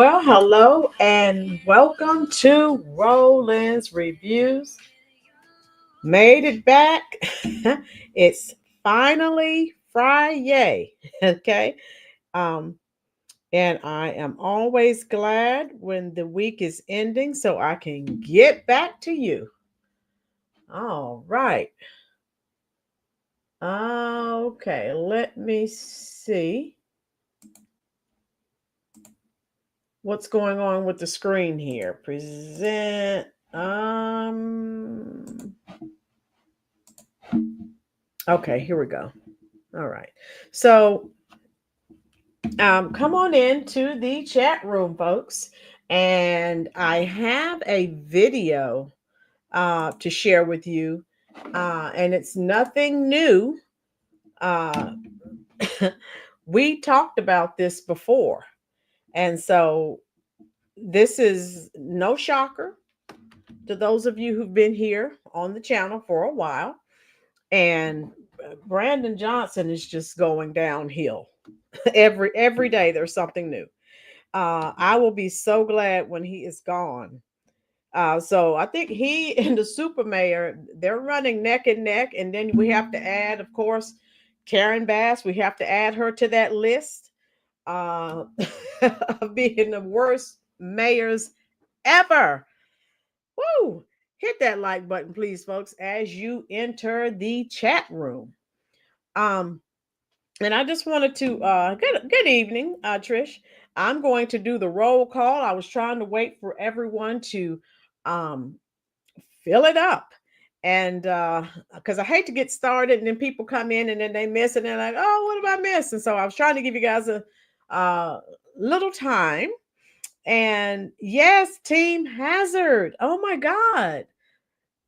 Well, hello and welcome to Rolynn's Reviews. Made it back. It's finally Friday. Okay. Um, and I am always glad when the week is ending so I can get back to you. All right. Okay, let me see what's going on with the screen here. Present. Okay, here we go. All right. So come on into the chat room, folks. And I have a video to share with you. And it's nothing new. Uh, we talked about this before. And so this is no shocker to those of you who've been here on the channel for a while. And Brandon Johnson is just going downhill. Every day there's something new. I will be so glad when he is gone. So I think he and the super mayor, they're running neck and neck. And then we have to add, of course, Karen Bass. We have to add her to that list of being the worst mayors ever. Woo! Hit that like button, please, folks, as you enter the chat room. And I just wanted to good evening, Trish. I'm going to do the roll call. I was trying to wait for everyone to um, fill it up, and because I hate to get started and then people come in and then they miss it and they're like, "Oh, what have I missed?" And so I was trying to give you guys a little time. And yes, Team Hazard. Oh my God,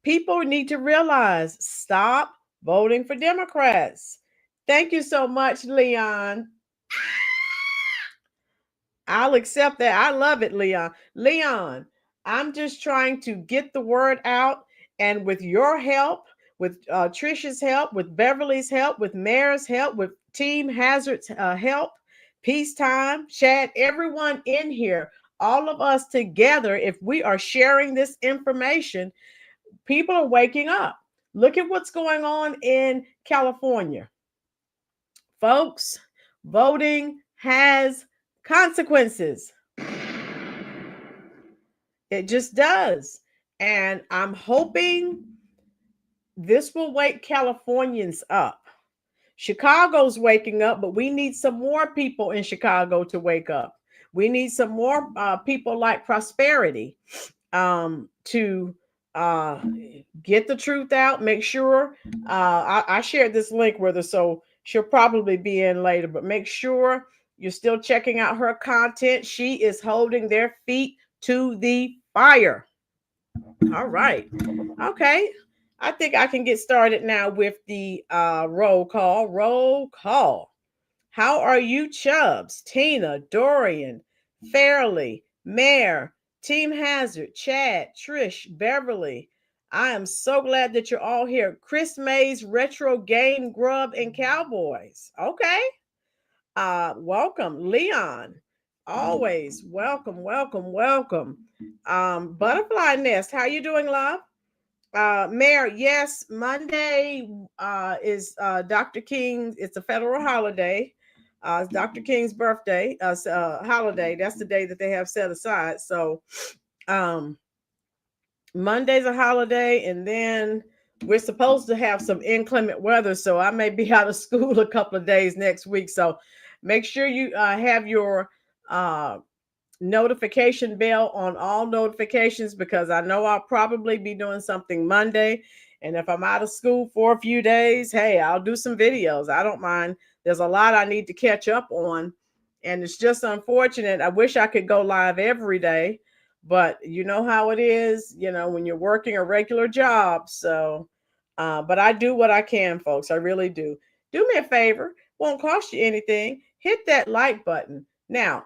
people need to realize stop voting for Democrats. Thank you so much, Leon. I'll accept that. I love it, Leon. Leon, I'm just trying to get the word out. And with your help, with Trisha's help, with Beverly's help, with Mayor's help, with Team Hazard's help, Peacetime, Chad, everyone in here, all of us together, if we are sharing this information, people are waking up. Look at what's going on in California. Folks, voting has consequences. It just does. And I'm hoping this will wake Californians up. Chicago's waking up, but we need some more people in Chicago to wake up. We need some more people like Prosperity to get the truth out. Make sure I shared this link with her, so she'll probably be in later, but make sure you're still checking out her content. She is holding their feet to the fire. All right. Okay. I think I can get started now with the roll call. Roll call. How are you, Chubbs, Tina, Dorian, Fairley, Mayor, Team Hazard, Chad, Trish, Beverly? I am so glad that you're all here. Chris Mays, Retro Game Grub, and Cowboys. Okay. Welcome, Leon. Always welcome, welcome, welcome. Butterfly Nest, how you doing, love? Mayor, yes, Monday is Dr. King's. It's a federal holiday. It's Dr. King's birthday, holiday. That's the day that they have set aside. So Monday's a holiday, and then we're supposed to have some inclement weather. So I may be out of school a couple of days next week. So make sure you have your notification bell on all notifications, because I know I'll probably be doing something Monday. And if I'm out of school for a few days, hey, I'll do some videos. I don't mind. There's a lot I need to catch up on. And it's just unfortunate. I wish I could go live every day, but you know how it is, when you're working a regular job. So, but I do what I can, folks. I really do. Do me a favor. Won't cost you anything. Hit that like button. Now,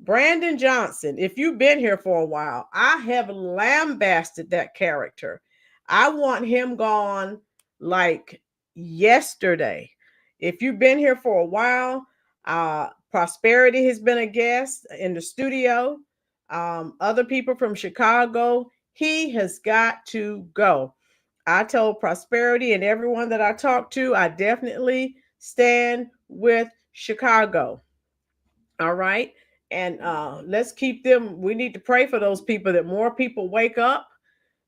Brandon Johnson, if you've been here for a while, I have lambasted that character. I want him gone like yesterday. If you've been here for a while, Prosperity has been a guest in the studio. Other people from Chicago. He has got to go. I told Prosperity and everyone that I talked to, I definitely stand with Chicago. All right. And let's keep them. We need to pray for those people, that more people wake up.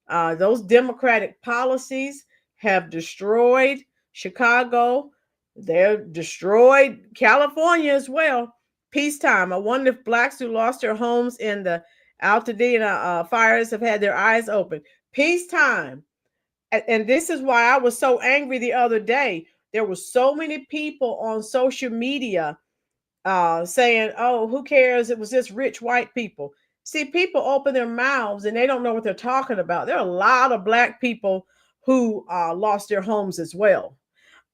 Those Democratic policies have destroyed Chicago. They're destroyed California as well. Peacetime. I wonder if blacks who lost their homes in the Altadena fires have had their eyes open. Peacetime. And this is why I was so angry the other day. There were so many people on social media saying, oh, who cares? It was just rich white people. See, people open their mouths and they don't know what they're talking about. There are a lot of black people who lost their homes as well.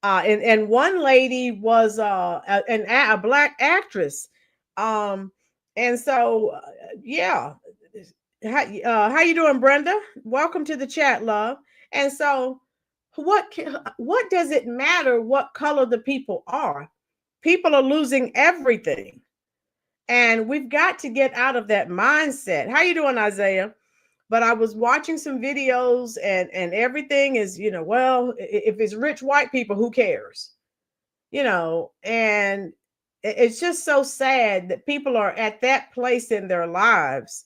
And one lady was a black actress. And so, yeah. How you doing, Brenda? Welcome to the chat, love. And so, what does it matter what color the people are? People are losing everything, and we've got to get out of that mindset. How you doing, Isaiah? But I was watching some videos, and everything is, well, if it's rich white people, who cares? And it's just so sad that people are at that place in their lives.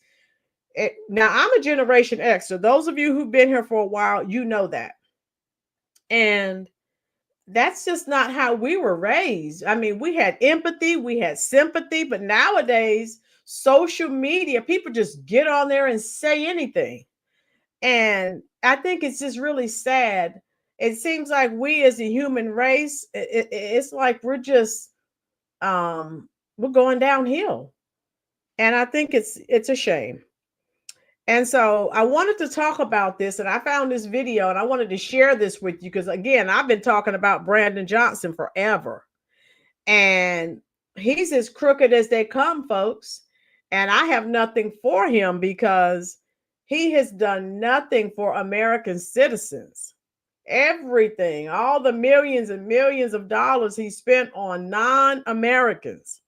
Now, I'm a Generation X, so those of you who've been here for a while, you know that. And that's just not how we were raised. I mean, we had empathy, we had sympathy, but nowadays, social media, people just get on there and say anything. And I think it's just really sad. It seems like we as a human race, it's like we're just we're going downhill. And I think it's a shame. And so I wanted to talk about this, and I found this video and I wanted to share this with you because, again, I've been talking about Brandon Johnson forever. And he's as crooked as they come, folks. And I have nothing for him because he has done nothing for American citizens. Everything, all the millions and millions of dollars he spent on non-Americans.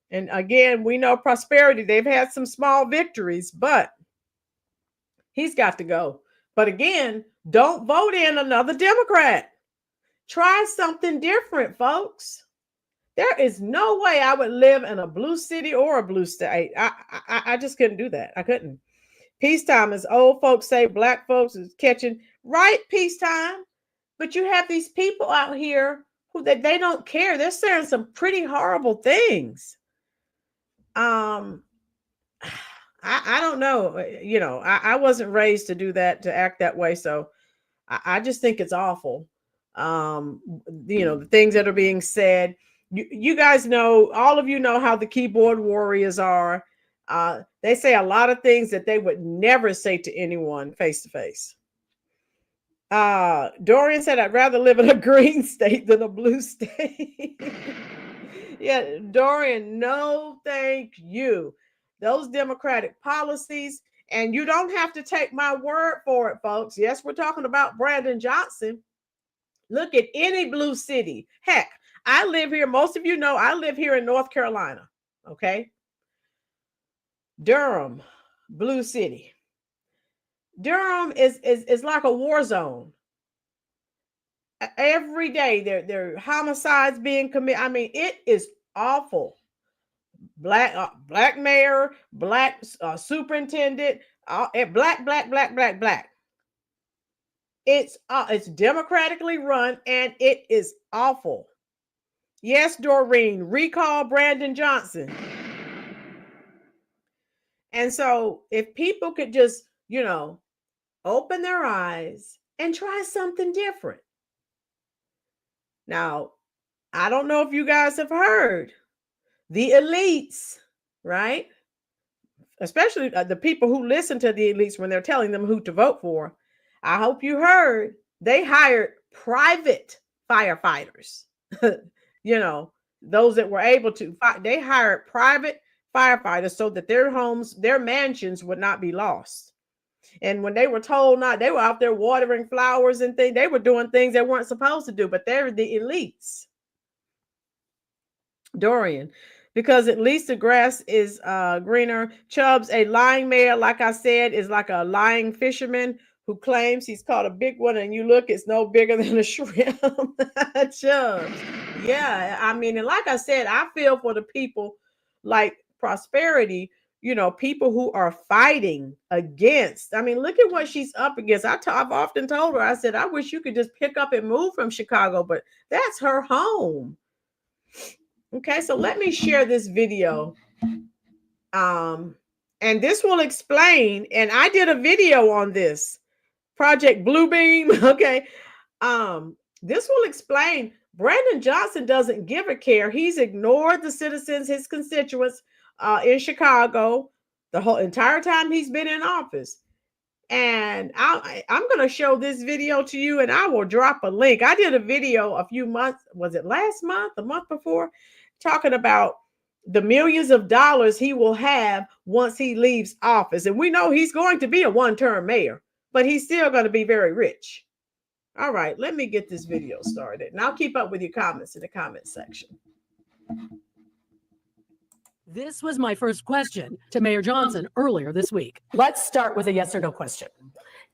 And again, we know Prosperity, they've had some small victories, but he's got to go. But again, don't vote in another Democrat. Try something different, folks. There is no way I would live in a blue city or a blue state. I just couldn't do that. I couldn't. Peacetime, as old folks say, black folks is catching, right? Peacetime. But you have these people out here who they don't care. They're saying some pretty horrible things. I don't know. I wasn't raised to do that, to act that way. So I just think it's awful. The things that are being said. You guys know, all of you know how the keyboard warriors are. They say a lot of things that they would never say to anyone face to face. Dorian said, I'd rather live in a green state than a blue state. Yeah, Dorian, no, thank you. Those Democratic policies, and you don't have to take my word for it, folks. Yes, we're talking about Brandon Johnson. Look at any blue city. Heck, I live here. Most of you know I live here in North Carolina. Okay. Durham, blue city. Durham is like a war zone. Every day there are homicides being committed. I mean, it is awful. Black mayor, black superintendent, black. It's democratically run, and it is awful. Yes, Doreen, recall Brandon Johnson. And so if people could just, open their eyes and try something different. Now, I don't know if you guys have heard the elites, right? Especially the people who listen to the elites when they're telling them who to vote for. I hope you heard they hired private firefighters. Those that were able to fight, they hired private firefighters so that their homes, their mansions would not be lost. And when they were told not, they were out there watering flowers and things. They were doing things they weren't supposed to do, but they're the elites. Dorian, because at least the grass is greener. Chubbs, a lying mayor, like I said, is like a lying fisherman who claims he's caught a big one, and you look, it's no bigger than a shrimp. Chubbs. Yeah, I mean, and like I said, I feel for the people like Prosperity, people who are fighting against. I mean, look at what she's up against. I've often told her, I said, I wish you could just pick up and move from Chicago, but that's her home. Okay, so let me share this video. And this will explain, and I did a video on this, Project Bluebeam. Okay. This will explain Brandon Johnson doesn't give a care. He's ignored the citizens, his constituents in Chicago the whole entire time he's been in office. And I'm going to show this video to you, and I will drop a link. I did a video a few months, was it last month, the month before, talking about the millions of dollars he will have once he leaves office. And we know he's going to be a one-term mayor, but he's still going to be very rich. All right, let me get this video started, and I'll keep up with your comments in the comment section. This was my first question to Mayor Johnson earlier this week. Let's start with a yes or no question.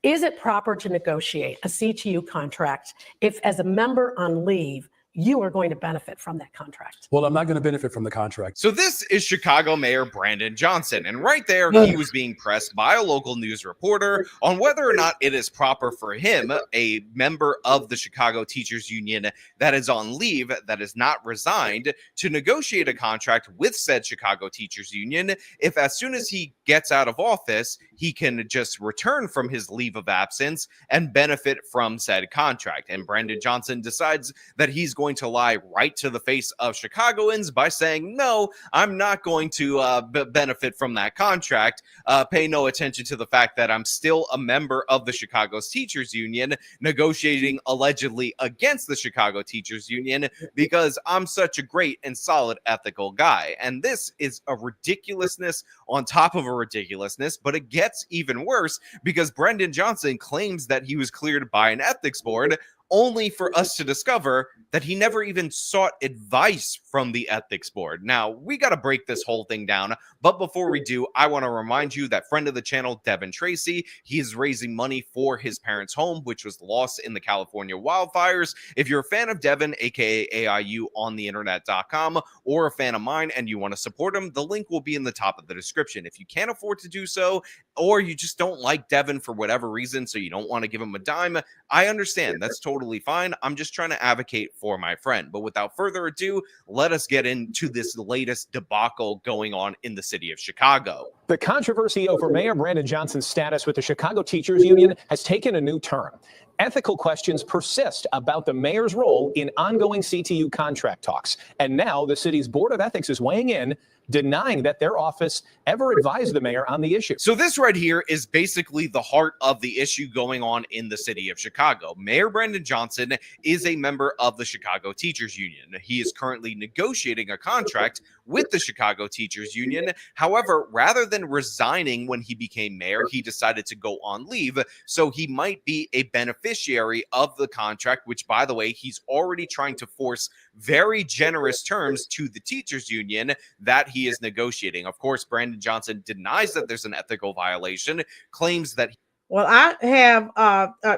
Is it proper to negotiate a CTU contract if, as a member on leave, you are going to benefit from that contract? Well, I'm not going to benefit from the contract. So this is Chicago Mayor Brandon Johnson, and right there he was being pressed by a local news reporter on whether or not it is proper for him, a member of the Chicago Teachers Union that is on leave, that is not resigned, to negotiate a contract with said Chicago Teachers Union if as soon as he gets out of office, he can just return from his leave of absence and benefit from said contract. And Brandon Johnson decides that he's going to lie right to the face of Chicagoans by saying, no, I'm not going to benefit from that contract. Pay no attention to the fact that I'm still a member of the Chicago Teachers Union negotiating allegedly against the Chicago Teachers Union because I'm such a great and solid ethical guy. And this is a ridiculousness on top of a ridiculousness, but it gets even worse because Brandon Johnson claims that he was cleared by an ethics board, only for us to discover that he never even sought advice from the ethics board. Now, we got to break this whole thing down, but before we do, I want to remind you that friend of the channel, Devin Tracy, he is raising money for his parents' home, which was lost in the California wildfires. If you're a fan of Devin, aka AIU on the internet.com, or a fan of mine and you want to support him, the link will be in the top of the description. If you can't afford to do so, or you just don't like Devin for whatever reason, so you don't want to give him a dime, I understand. That's totally fine. I'm just trying to advocate for my friend. But without further ado, let us get into this latest debacle going on in the city of Chicago. The controversy over Mayor Brandon Johnson's status with the Chicago Teachers Union has taken a new turn. Ethical questions persist about the mayor's role in ongoing CTU contract talks. And now the city's Board of Ethics is weighing in, denying that their office ever advised the mayor on the issue. So this right here is basically the heart of the issue going on in the city of Chicago. Mayor Brandon Johnson is a member of the Chicago Teachers Union. He is currently negotiating a contract with the Chicago Teachers Union. However, rather than resigning when he became mayor, he decided to go on leave. So he might be a beneficiary of the contract, which, by the way, he's already trying to force very generous terms to the teachers union that he is negotiating. Of course, Brandon Johnson denies that there's an ethical violation, claims that. Well, I have,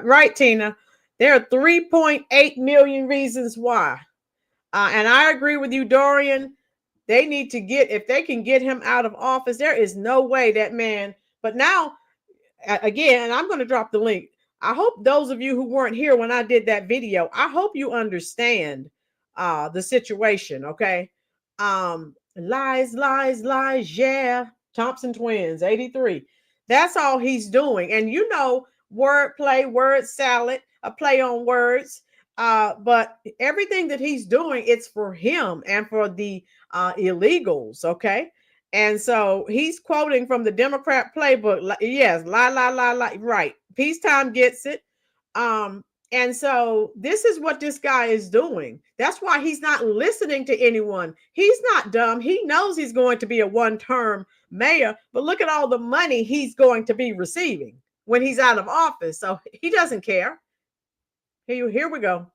right, Tina, there are 3.8 million reasons why. And I agree with you, Dorian. They need to get, if they can get him out of office, there is no way that man, but now, again, and I'm going to drop the link. I hope those of you who weren't here when I did that video, I hope you understand the situation, okay? Lies, lies, lies, yeah. Thompson twins, 83. That's all he's doing. And you know, wordplay, word salad, a play on words. But everything that he's doing, it's for him and for the illegals, okay? And so he's quoting from the Democrat playbook. Yes, lie, lie, lie, lie. Right. Peacetime gets it. And so this is what this guy is doing. That's why he's not listening to anyone. He's not dumb. He knows he's going to be a one-term mayor, but look at all the money he's going to be receiving when he's out of office. So he doesn't care. Here we go.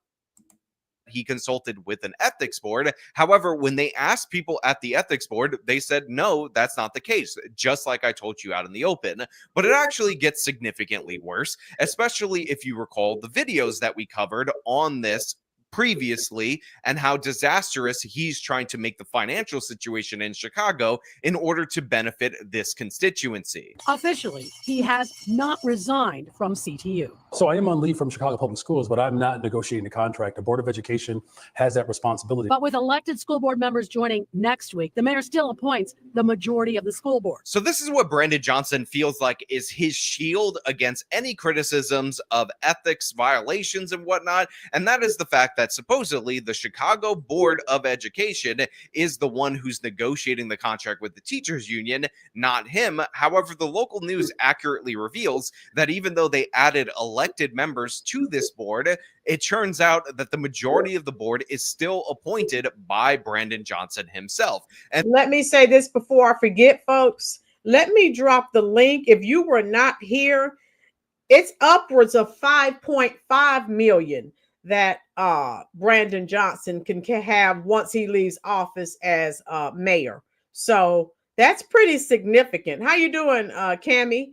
he consulted with an ethics board. However, when they asked people at the ethics board, they said, no, that's not the case, just like I told you out in the open. But it actually gets significantly worse, especially if you recall the videos that we covered on this previously and how disastrous he's trying to make the financial situation in Chicago in order to benefit this constituency. Officially, he has not resigned from CTU. So I am on leave from Chicago Public Schools, but I'm not negotiating the contract. The Board of Education has that responsibility. But with elected school board members joining next week, the mayor still appoints the majority of the school board. So this is what Brandon Johnson feels like is his shield against any criticisms of ethics violations and whatnot. And that is the fact that supposedly the Chicago Board of Education is the one who's negotiating the contract with the teachers union, not him. However, the local news accurately reveals that even though they added elected members to this board, it turns out that the majority of the board is still appointed by Brandon Johnson himself. And let me say this before I forget, folks. Let me drop the link. If you were not here, it's upwards of 5.5 million that Brandon Johnson can have once he leaves office as mayor. So that's pretty significant. How you doing, Cammie?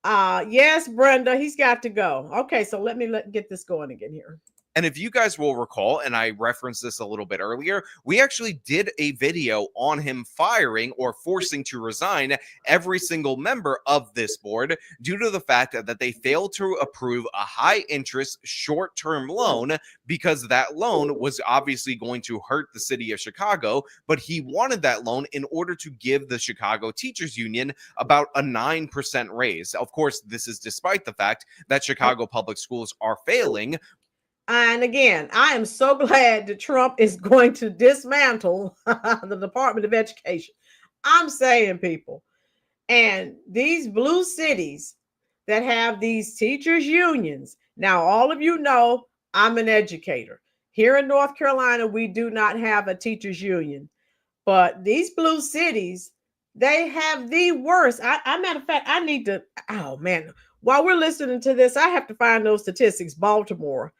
Yes, Brenda, he's got to go. Okay, so let me get this going again here. And if you guys will recall, and I referenced this a little bit earlier, we actually did a video on him firing or forcing to resign every single member of this board due to the fact that they failed to approve a high interest short-term loan, because that loan was obviously going to hurt the city of Chicago, but he wanted that loan in order to give the Chicago Teachers Union about a 9% raise. Of course, this is despite the fact that Chicago public schools are failing. And again, I am so glad that Trump is going to dismantle the Department of Education. I'm saying, people, and these blue cities that have these teachers unions. Now, all of you know I'm an educator. Here in North Carolina, we do not have a teachers union. But these blue cities, they have the worst. Matter of fact, I need to, oh man, while we're listening to this, I have to find those statistics. Baltimore.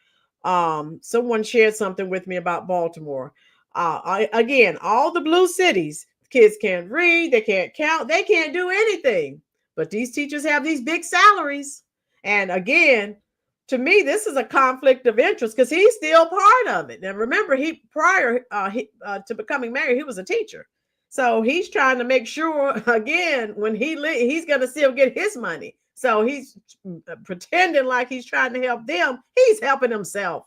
Someone shared something with me about Baltimore. Again, all the blue cities, kids can't read, they can't count, they can't do anything. But these teachers have these big salaries. And again, to me, this is a conflict of interest because he's still part of it. And remember, prior to becoming mayor, he was a teacher. So he's trying to make sure, again, when he's going to still get his money. So he's pretending like he's trying to help them. He's helping himself.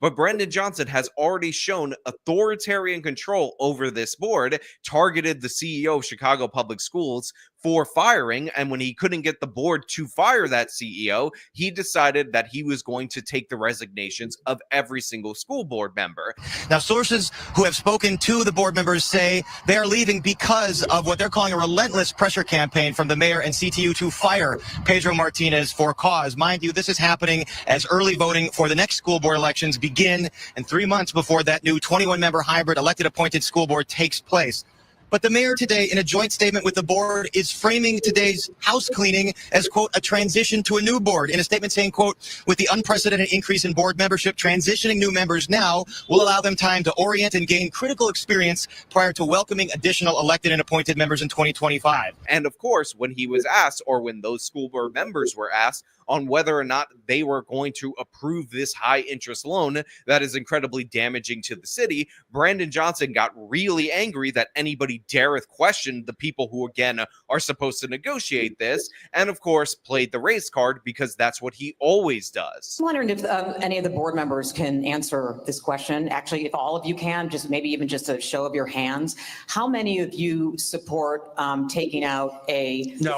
But Brandon Johnson has already shown authoritarian control over this board, targeted the CEO of Chicago Public Schools for firing. And when he couldn't get the board to fire that CEO, he decided that he was going to take the resignations of every single school board member. Now, sources who have spoken to the board members say they are leaving because of what they're calling a relentless pressure campaign from the mayor and CTU to fire Pedro Martinez for cause. Mind you, this is happening as early voting for the next school board elections begin, and 3 months before that new 21-member hybrid elected appointed school board takes place. But the mayor today, in a joint statement with the board, is framing today's house cleaning as, quote, a transition to a new board. In a statement saying, quote, with the unprecedented increase in board membership, transitioning new members now will allow them time to orient and gain critical experience prior to welcoming additional elected and appointed members in 2025. And of course, when he was asked, or when those school board members were asked, on whether or not they were going to approve this high interest loan that is incredibly damaging to the city, Brandon Johnson got really angry that anybody dareth question the people who, again, are supposed to negotiate this, and of course played the race card, because that's what he always does. I'm wondering if any of the board members can answer this question. Actually, if all of you can, just maybe even just a show of your hands. How many of you support taking out a No,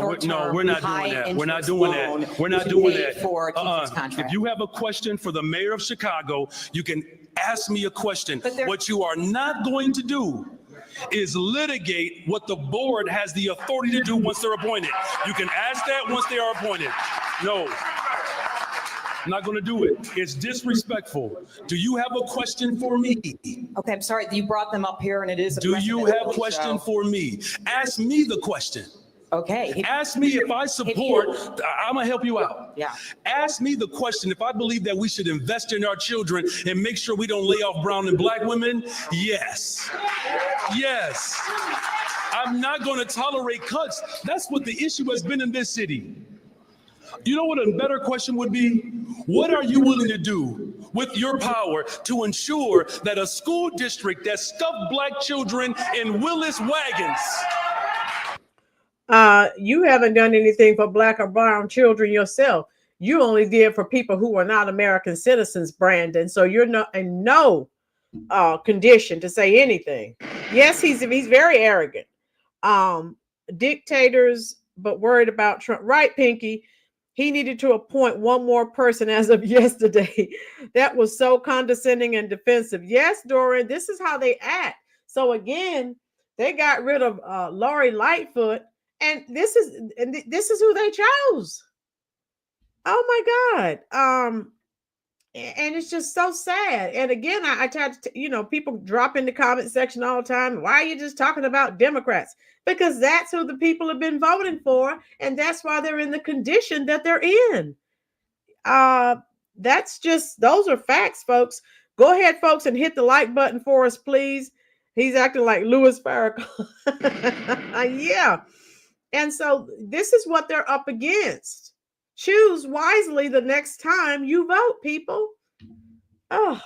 we're not doing that. We're not doing that. We're not doing that. If you have a question for the mayor of Chicago, you can ask me a question. What you are not going to do is litigate what the board has the authority to do once they're appointed. You can ask that once they are appointed. No, I'm not going to do it. It's disrespectful. Do you have a question for me? Okay, I'm sorry. You brought them up here and it is. Do you have a question for me? Ask me the question. Okay. Ask me if I support, I'm gonna help you out. Yeah. Ask me the question if I believe that we should invest in our children and make sure we don't lay off brown and black women. Yes. Yes. I'm not gonna tolerate cuts. That's what the issue has been in this city. You know what a better question would be? What are you willing to do with your power to ensure that a school district that stuffed black children in Willis wagons? You haven't done anything for black or brown children yourself. You only did for people who are not American citizens, Brandon. So you're not in no condition to say anything. Yes, he's very arrogant. Dictators, but worried about Trump. Right, Pinky? He needed to appoint one more person as of yesterday. That was so condescending and defensive. Yes, Dorian, this is how they act. So again, they got rid of Lori Lightfoot, and this is who they chose. Oh my God. And it's just so sad. And again, I tried to, people drop in the comment section all the time. Why are you just talking about Democrats? Because that's who the people have been voting for. And that's why they're in the condition that they're in. Those are facts, folks. Go ahead, folks, and hit the like button for us, please. He's acting like Louis Farrakhan. Yeah. And so this is what they're up against. Choose wisely the next time you vote, people. Oh.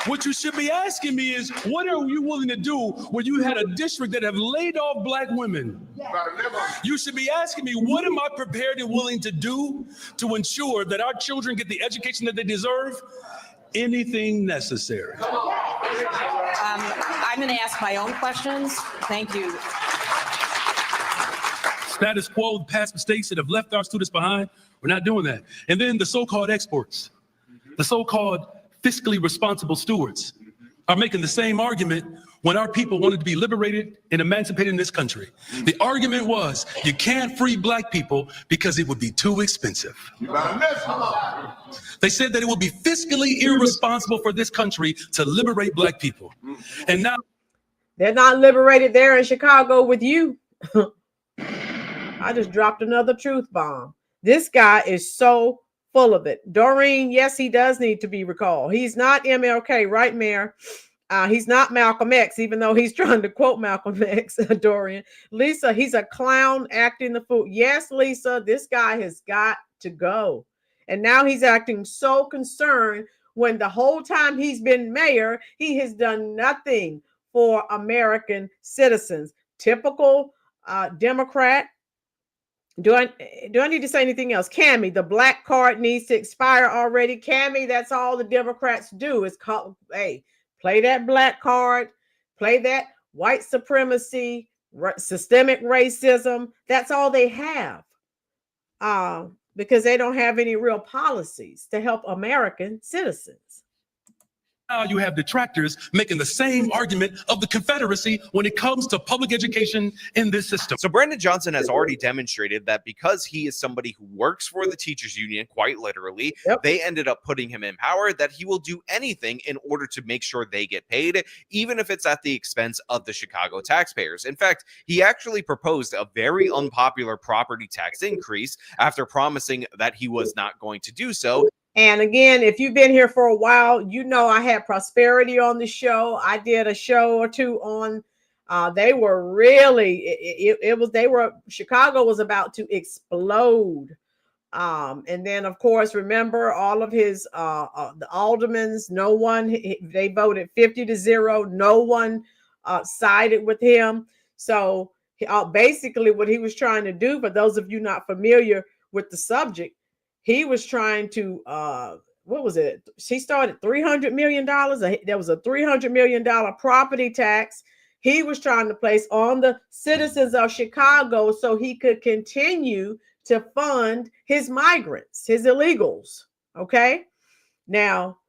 What you should be asking me is, what are you willing to do when you had a district that have laid off black women? You should be asking me, what am I prepared and willing to do to ensure that our children get the education that they deserve? Anything necessary. I'm going to ask my own questions. Thank you. Status quo, past mistakes that have left our students behind. We're not doing that. And then the so-called exports, the so-called fiscally responsible stewards are making the same argument when our people wanted to be liberated and emancipated in this country. The argument was, you can't free black people because it would be too expensive. They said that it would be fiscally irresponsible for this country to liberate black people. And now they're not liberated there in Chicago with you. I just dropped another truth bomb. This guy is so full of it. Doreen, yes, he does need to be recalled. He's not MLK, right, Mayor? He's not Malcolm X, even though he's trying to quote Malcolm X, Dorian. Lisa, he's a clown acting the fool. Yes, Lisa, this guy has got to go. And now he's acting so concerned when the whole time he's been mayor, he has done nothing for American citizens. Typical Democrat. Do I need to say anything else? Cammie, the black card needs to expire already. Cammie, that's all the Democrats do is call, hey, play that black card, play that white supremacy, systemic racism. That's all they have. Because they don't have any real policies to help American citizens. now you have detractors making the same argument of the Confederacy when it comes to public education in this system. So Brandon Johnson has already demonstrated that because he is somebody who works for the teachers union, quite literally, they ended up putting him in power, that he will do anything in order to make sure they get paid, even if it's at the expense of the Chicago taxpayers. In fact, he actually proposed a very unpopular property tax increase after promising that he was not going to do so. And again, if you've been here for a while, you know I had prosperity on the show. I did a show or two on. They were really. Chicago was about to explode. And then, of course, remember all of his the aldermans. No one. They voted 50-0. No one sided with him. So basically, what he was trying to do, for those of you not familiar with the subject, he was trying to, what was it? He started $300 million. There was a $300 million property tax he was trying to place on the citizens of Chicago so he could continue to fund his migrants, his illegals. Okay. Now,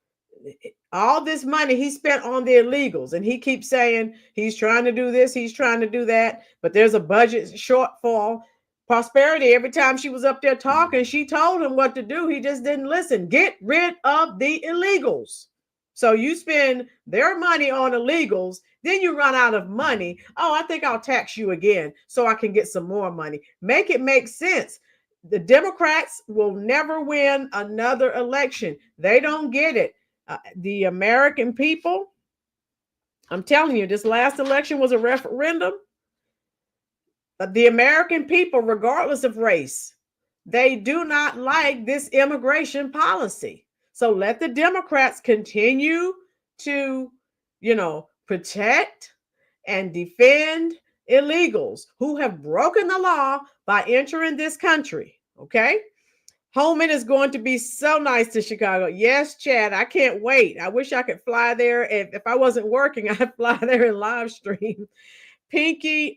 all this money he spent on the illegals, and he keeps saying he's trying to do this, he's trying to do that, but there's a budget shortfall. Prosperity, every time she was up there talking, she told him what to do. He just didn't listen. Get rid of the illegals. So you spend their money on illegals, then you run out of money. Oh, I think I'll tax you again so I can get some more money. Make it make sense. The Democrats will never win another election. They don't get it. The American people, I'm telling you, this last election was a referendum. The American people, regardless of race, they do not like this immigration policy. So let the Democrats continue to, protect and defend illegals who have broken the law by entering this country. Okay. Holman is going to be so nice to Chicago. Yes, Chad, I can't wait. I wish I could fly there. If I wasn't working, I'd fly there and live stream. Pinky,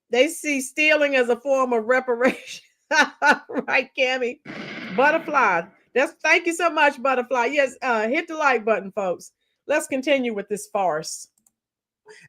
they see stealing as a form of reparation. Right, Cammie? Butterfly. Thank you so much, Butterfly. Yes, hit the like button, folks. Let's continue with this farce.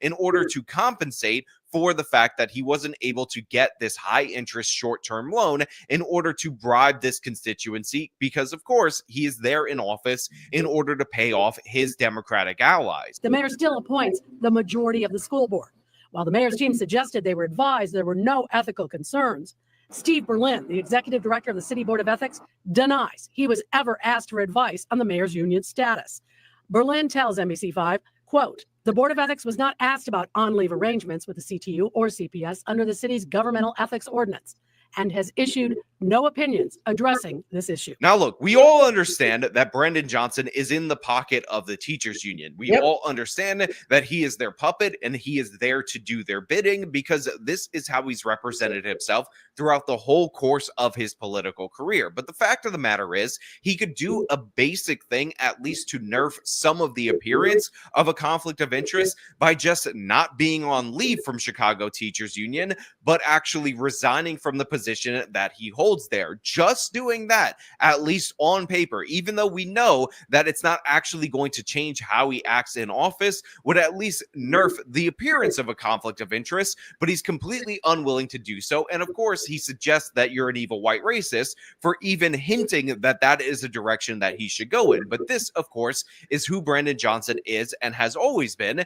In order to compensate for the fact that he wasn't able to get this high interest short-term loan in order to bribe this constituency, because of course he is there in office in order to pay off his Democratic allies. The mayor still appoints the majority of the school board. While the mayor's team suggested they were advised there were no ethical concerns, Steve Berlin, the executive director of the City Board of Ethics, denies he was ever asked for advice on the mayor's union status. Berlin tells NBC5, quote, "The Board of Ethics was not asked about on-leave arrangements with the CTU or CPS under the city's governmental ethics ordinance and has issued no opinions addressing this issue." Now, look, we all understand that Brandon Johnson is in the pocket of the teachers union. We all understand that he is their puppet and he is there to do their bidding because this is how he's represented himself throughout the whole course of his political career. But the fact of the matter is, he could do a basic thing, at least to nerf some of the appearance of a conflict of interest by just not being on leave from Chicago Teachers Union, but actually resigning from the position that he holds there. Just doing that, at least on paper, even though we know that it's not actually going to change how he acts in office, would at least nerf the appearance of a conflict of interest, but he's completely unwilling to do so. And of course, he suggests that you're an evil white racist for even hinting that that is a direction that he should go in. But this, of course, is who Brandon Johnson is and has always been.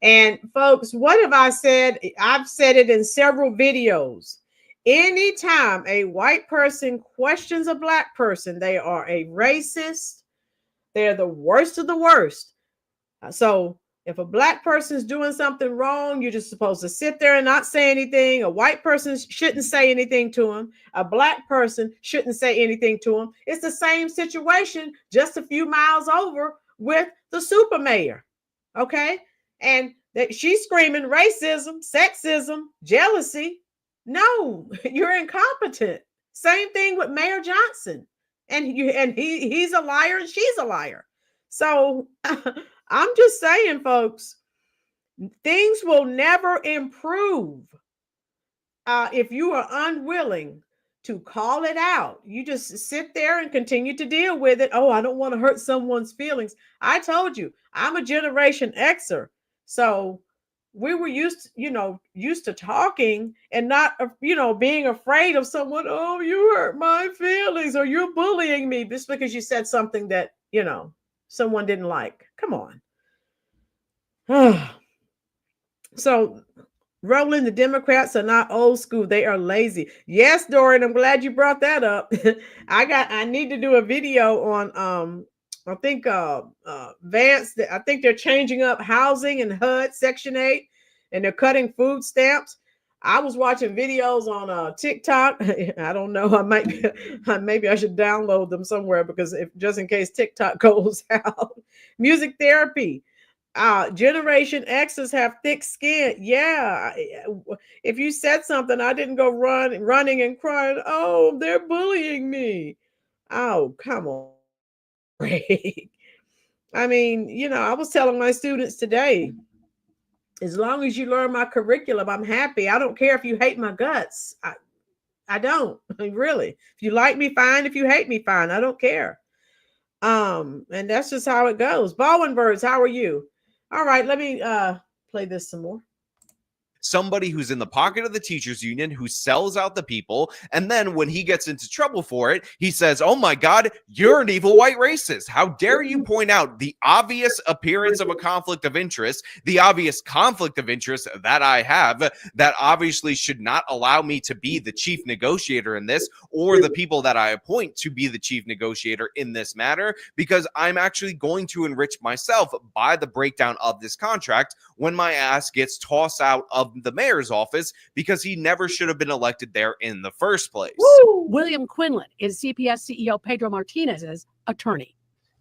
And folks, what have I said? I've said it in several videos. Anytime a white person questions a black person, they are a racist. They're the worst of the worst. So if a black person is doing something wrong, you're just supposed to sit there and not say anything. A white person shouldn't say anything to him. A black person shouldn't say anything to him. It's the same situation just a few miles over with the super mayor. Okay? And she's screaming racism, sexism, jealousy. No, you're incompetent. Same thing with Mayor Johnson. And he's a liar and she's a liar. So I'm just saying, folks, things will never improve if you are unwilling to call it out. You just sit there and continue to deal with it. Oh, I don't want to hurt someone's feelings. I told you, I'm a Generation Xer. So we were used to talking and not, being afraid of someone. Oh, you hurt my feelings, or you're bullying me just because you said something that, someone didn't like. Come on. So, Rolynn, the Democrats are not old school. They are lazy. Yes, Dorian, I'm glad you brought that up. I need to do a video on, I think Vance, I think they're changing up housing and HUD Section 8, and they're cutting food stamps. I was watching videos on TikTok. I don't know. Maybe I should download them somewhere because just in case TikTok goes out. Music therapy. Generation X's have thick skin. Yeah. If you said something, I didn't go running and crying. Oh, they're bullying me. Oh, come on. I mean, I was telling my students today, as long as you learn my curriculum, I'm happy. I don't care if you hate my guts. I don't. Really. If you like me, fine. If you hate me, fine. I don't care. And that's just how it goes. Baldwin Birds, how are you? All right, let me play this some more. somebody who's in the pocket of the teachers union, who sells out the people. And then when he gets into trouble for it, he says, oh my God, you're an evil white racist. How dare you point out the obvious appearance of a conflict of interest, the obvious conflict of interest that I have, that obviously should not allow me to be the chief negotiator in this, or the people that I appoint to be the chief negotiator in this matter, because I'm actually going to enrich myself by the breakdown of this contract when my ass gets tossed out of the mayor's office because he never should have been elected there in the first place. Woo! William Quinlan is CPS CEO Pedro Martinez's attorney.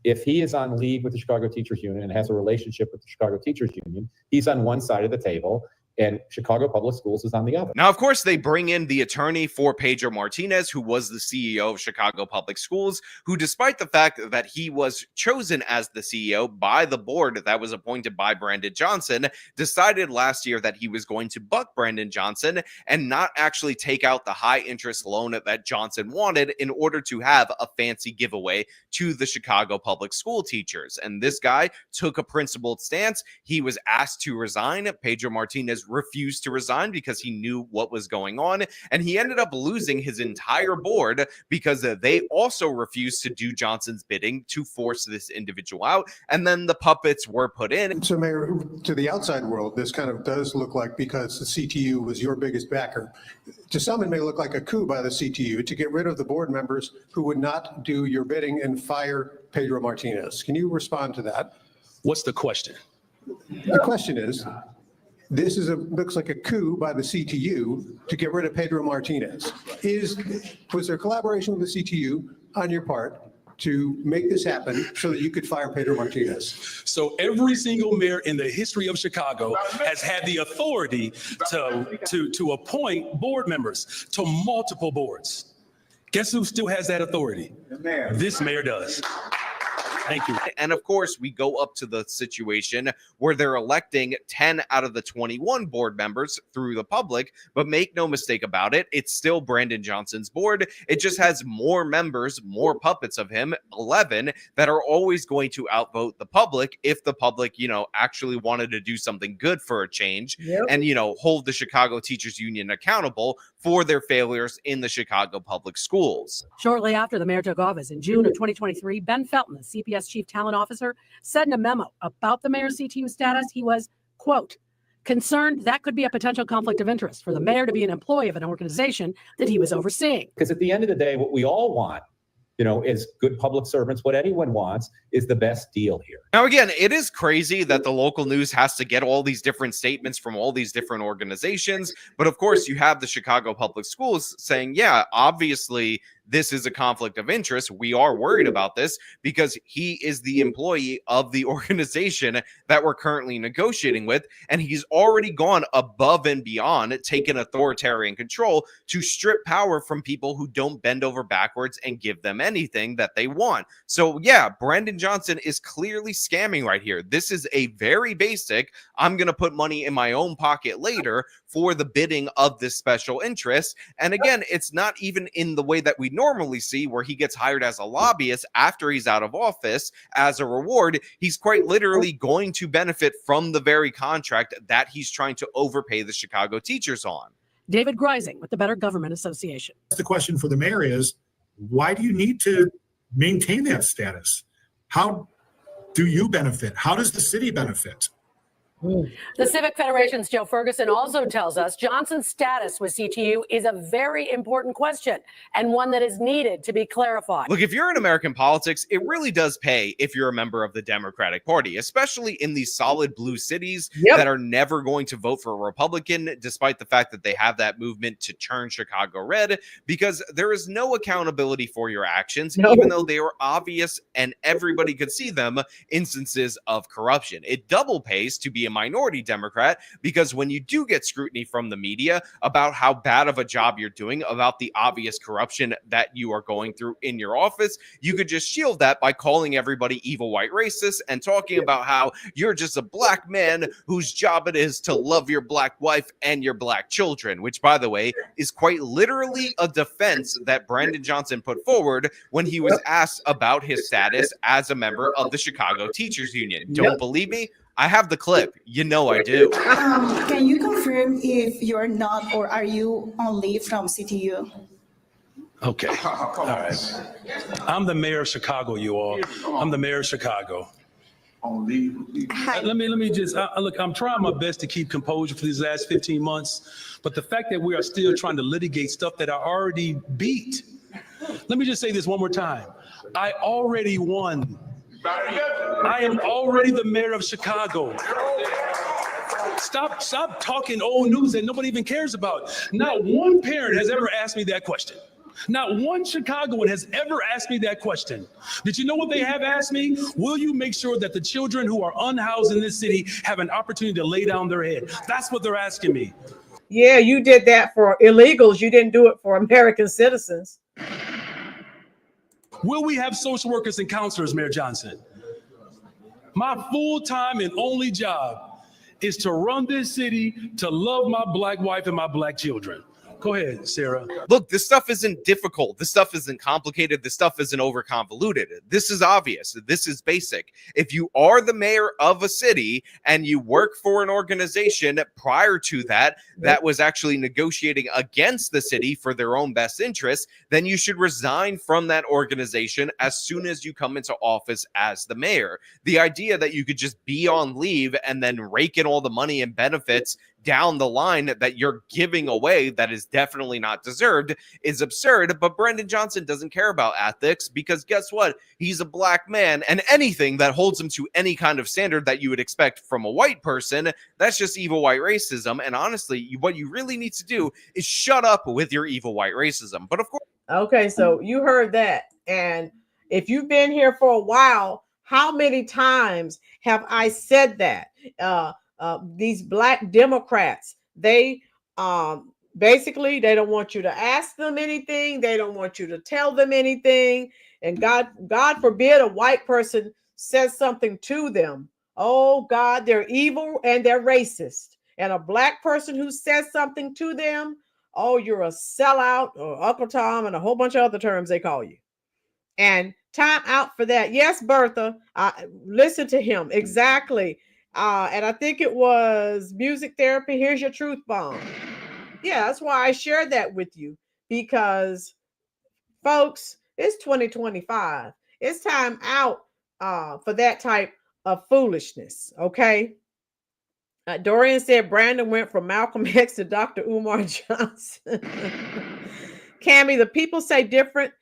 If he is on leave with the Chicago Teachers Union and has a relationship with the Chicago Teachers Union, he's on one side of the table and Chicago Public Schools is on the other. Now, of course, they bring in the attorney for Pedro Martinez, who was the CEO of Chicago Public Schools, who, despite the fact that he was chosen as the CEO by the board that was appointed by Brandon Johnson, decided last year that he was going to buck Brandon Johnson and not actually take out the high interest loan that Johnson wanted in order to have a fancy giveaway to the Chicago Public School teachers. And this guy took a principled stance. He was asked to resign. Pedro Martinez refused to resign because he knew what was going on, and he ended up losing his entire board because they also refused to do Johnson's bidding to force this individual out, and then the puppets were put in. So, Mayor, to the outside world, this kind of does look like, because the CTU was your biggest backer, to some it may look like a coup by the CTU to get rid of the board members who would not do your bidding and fire Pedro Martinez. Can you respond to that? What's the question? The question is, this looks like a coup by the CTU to get rid of Pedro Martinez. Was there collaboration with the CTU on your part to make this happen so that you could fire Pedro Martinez? So every single mayor in the history of Chicago has had the authority to appoint board members to multiple boards. Guess who still has that authority? The mayor. This mayor does. Thank you. And of course, we go up to the situation where they're electing 10 out of the 21 board members through the public, but make no mistake about it, it's still Brandon Johnson's board. It just has more members, more puppets of him, 11, that are always going to outvote the public if the public, actually wanted to do something good for a change and, hold the Chicago Teachers Union accountable for their failures in the Chicago public schools. Shortly after the mayor took office in June of 2023, Ben Felton, the CPS Chief Talent Officer, said in a memo about the mayor's CTU status, he was, quote, concerned that could be a potential conflict of interest for the mayor to be an employee of an organization that he was overseeing. Because at the end of the day, what we all want, is good public servants. What anyone wants is the best deal here. Now, again, it is crazy that the local news has to get all these different statements from all these different organizations. But of course, you have the Chicago Public Schools saying, yeah, obviously, this is a conflict of interest. We are worried about this because he is the employee of the organization that we're currently negotiating with. And he's already gone above and beyond, taking authoritarian control to strip power from people who don't bend over backwards and give them anything that they want. So yeah, Brandon Johnson is clearly scamming right here. This is a very basic, I'm going to put money in my own pocket later for the bidding of this special interest. And again, it's not even in the way that we normally see where he gets hired as a lobbyist after he's out of office as a reward. He's quite literally going to benefit from the very contract that he's trying to overpay the Chicago teachers on. David Greising with the Better Government Association. The question for the mayor is, why do you need to maintain that status? How do you benefit? How does the city benefit? The Civic Federation's Joe Ferguson also tells us Johnson's status with CTU is a very important question and one that is needed to be clarified. Look, if you're in American politics, it really does pay if you're a member of the Democratic Party, especially in these solid blue cities that are never going to vote for a Republican, despite the fact that they have that movement to turn Chicago red, because there is no accountability for your actions, even though they are obvious and everybody could see them, instances of corruption. It double pays to be a minority Democrat, because when you do get scrutiny from the media about how bad of a job you're doing, about the obvious corruption that you are going through in your office, you could just shield that by calling everybody evil white racists and talking about how you're just a black man whose job it is to love your black wife and your black children, which, by the way, is quite literally a defense that Brandon Johnson put forward when he was asked about his status as a member of the Chicago Teachers Union. Don't believe me? I have the clip. You know I do. Can you confirm if you're not or are you on leave from CTU? Okay. All right. I'm the mayor of Chicago, you all. I'm the mayor of Chicago. Let me just look. I'm trying my best to keep composure for these last 15 months, but the fact that we are still trying to litigate stuff that I already beat. Let me just say this one more time. I already won. I am already the mayor of Chicago. Stop talking old news that nobody even cares about. Not one parent has ever asked me that question. Not one Chicagoan has ever asked me that question. Did you know what they have asked me? Will you make sure that the children who are unhoused in this city have an opportunity to lay down their head? That's what they're asking me. Yeah, you did that for illegals. You didn't do it for American citizens. Will we have social workers and counselors, Mayor Johnson? My full-time and only job is to run this city, to love my Black wife and my Black children. Go ahead, Sarah. Look, this stuff isn't difficult. This stuff isn't complicated. This stuff isn't overconvoluted. This is obvious. This is basic. If you are the mayor of a city and you work for an organization prior to that was actually negotiating against the city for their own best interests, then you should resign from that organization as soon as you come into office as the mayor. The idea that you could just be on leave and then rake in all the money and benefits down the line that you're giving away that is definitely not deserved is absurd. But Brandon Johnson doesn't care about ethics because guess what? He's a Black man, and anything that holds him to any kind of standard that you would expect from a white person, that's just evil white racism. And honestly, what you really need to do is shut up with your evil white racism. But of course. Okay, so you heard that. And if you've been here for a while, how many times have I said that? These Black Democrats, they basically, they don't want you to ask them anything. They don't want you to tell them anything. And God forbid a white person says something to them. Oh God, they're evil and they're racist. And a Black person who says something to them, oh, you're a sellout or Uncle Tom and a whole bunch of other terms they call you. And time out for that. Yes, Bertha, listen to him. Exactly. And I think it was Music Therapy. Here's your truth bomb. Yeah, that's why I shared that with you, because folks, it's 2025. It's time out for that type of foolishness. Okay. Dorian said Brandon went from Malcolm X to Dr. Umar Johnson. Cammie, the people say different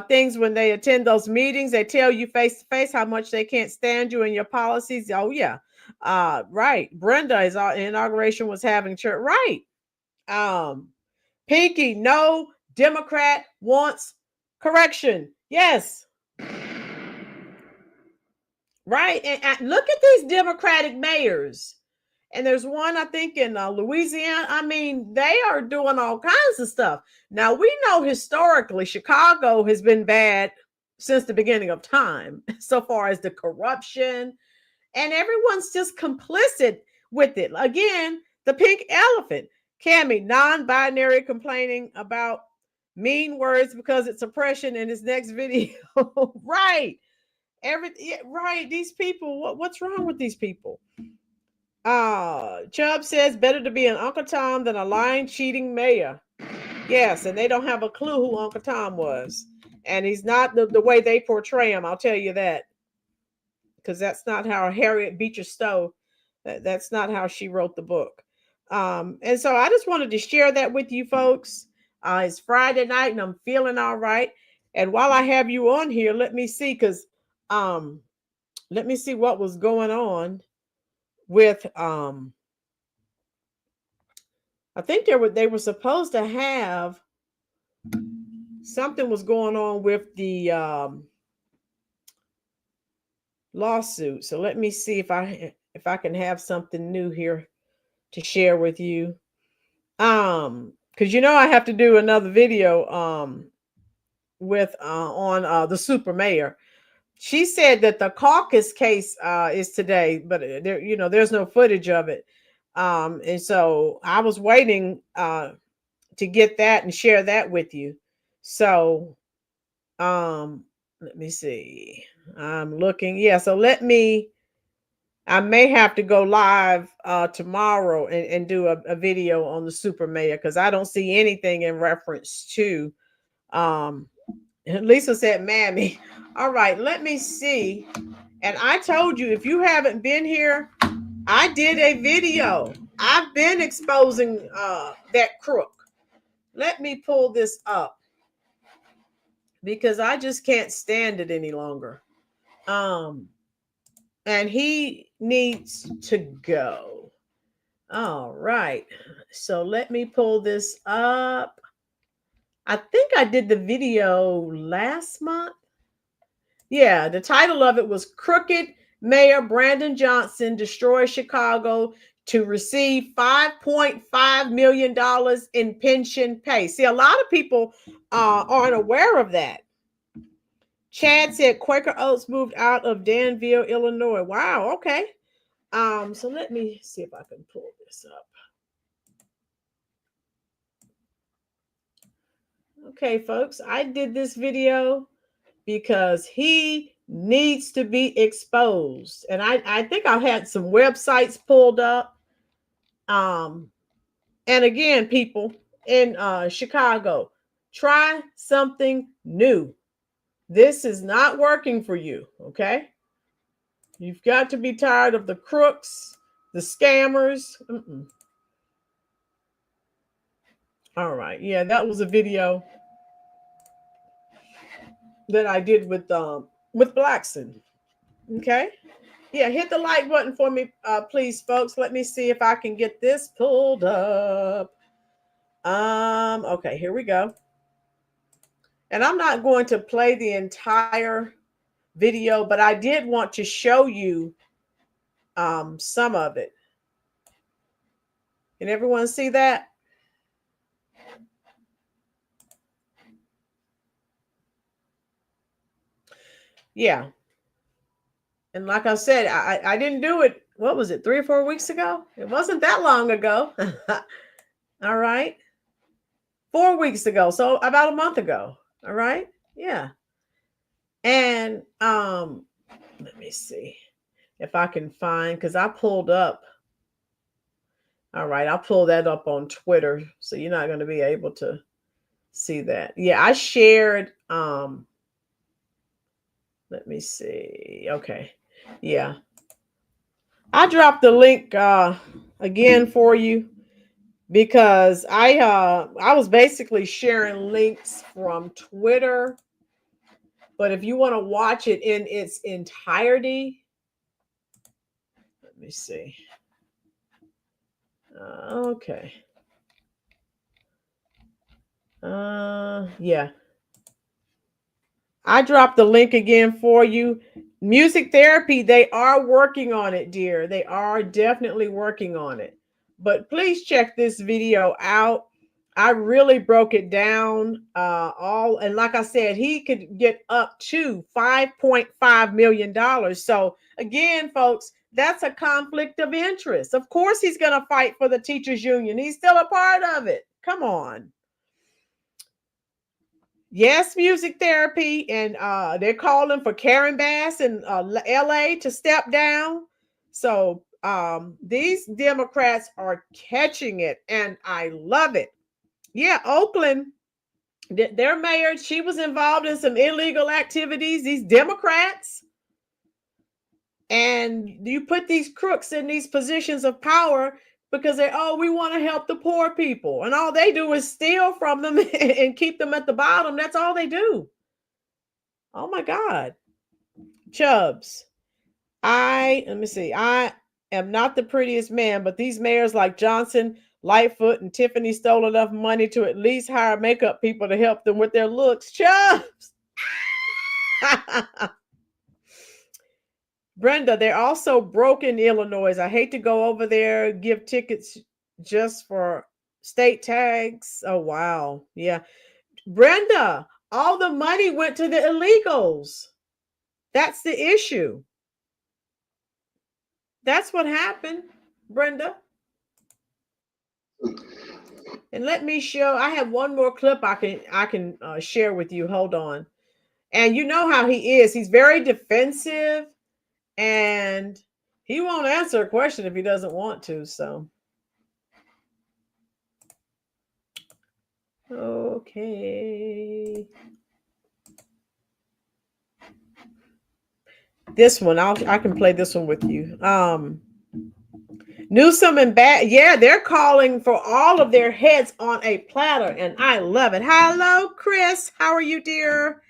things when they attend those meetings. They tell you face to face how much they can't stand you and your policies. Oh yeah. Right. Brenda's inauguration was having church. Right. Pinky, no Democrat wants correction. Yes. Right. And look at these Democratic mayors. And there's one, I think, in Louisiana. I mean, they are doing all kinds of stuff. Now, we know historically Chicago has been bad since the beginning of time, so far as the corruption. And everyone's just complicit with it. Again, the pink elephant. Cammie, non-binary complaining about mean words because it's oppression in his next video. Right. Right. These people, what's wrong with these people? Chubb says better to be an Uncle Tom than a lying, cheating mayor. Yes, and they don't have a clue who Uncle Tom was. And he's not the way they portray him, I'll tell you that. Because that's not how Harriet Beecher Stowe, that's not how she wrote the book. And so I just wanted to share that with you folks. It's Friday night and I'm feeling all right. And while I have you on here, let me see, because let me see what was going on with I think they were supposed to have something was going on with the lawsuit. So let me see if I can have something new here to share with you. Because I have to do another video with on the super mayor. She said that the caucus case is today, but there's no footage of it. And so I was waiting to get that and share that with you. So let me see. I'm looking. Yeah, so let me I may have to go live tomorrow and do a video on the super mayor, because I don't see anything in reference to Lisa said, Mammy. All right, let me see. And I told you, if you haven't been here, I did a video. I've been exposing that crook. Let me pull this up because I just can't stand it any longer. And he needs to go. All right. So let me pull this up. I think I did the video last month. Yeah, the title of it was Crooked Mayor Brandon Johnson Destroys Chicago to Receive $5.5 million in pension pay. See, a lot of people aren't aware of that. Chad said Quaker Oats moved out of Danville, Illinois. Wow, okay. So let me see if I can pull this up. Okay, folks, I did this video because he needs to be exposed. And I think I had some websites pulled up. And again, people in Chicago, try something new. This is not working for you, okay? You've got to be tired of the crooks, the scammers. All right, yeah, that was a video that I did with Blackson. Okay. Yeah, hit the like button for me, please, folks. Let me see if I can get this pulled up. Okay, here we go. And I'm not going to play the entire video, but I did want to show you some of it. Can everyone see that? Yeah. And like I said, I didn't do it. What was it? 3 or 4 weeks ago? It wasn't that long ago. All right. 4 weeks ago. So about a month ago. All right. Yeah. And let me see if I can find, because I pulled up. All right. I'll pull that up on Twitter. So you're not going to be able to see that. Yeah. I shared. Let me see. Okay. Yeah. I dropped the link again for you because I was basically sharing links from Twitter. But if you want to watch it in its entirety, let me see. Okay. Yeah. I dropped the link again for you. Music therapy, they are working on it, dear. They are definitely working on it. But please check this video out. I really broke it down and like I said, he could get up to $5.5 million. So again, folks, that's a conflict of interest. Of course, he's going to fight for the teachers union. He's still a part of it. Come on. Yes, music therapy, and they're calling for Karen Bass in LA to step down. So these Democrats are catching it, and I love it. Yeah, Oakland, their mayor, she was involved in some illegal activities, these Democrats. And you put these crooks in these positions of power because we want to help the poor people. And all they do is steal from them and keep them at the bottom. That's all they do. Oh my God. Chubbs. Let me see. I am not the prettiest man, but these mayors like Johnson, Lightfoot, and Tiffany stole enough money to at least hire makeup people to help them with their looks. Chubbs. Brenda, they're also broke in Illinois. I hate to go over there, give tickets just for state tags. Oh, wow. Yeah. Brenda, all the money went to the illegals. That's the issue. That's what happened, Brenda. And let me show, I have one more clip I can share with you. Hold on. And you know how he is. He's very defensive. And He won't answer a question if he doesn't want to. So, okay. This one, I can play this one with you. Newsom and yeah, they're calling for all of their heads on a platter, and I love it. Hello, Chris. How are you, dear?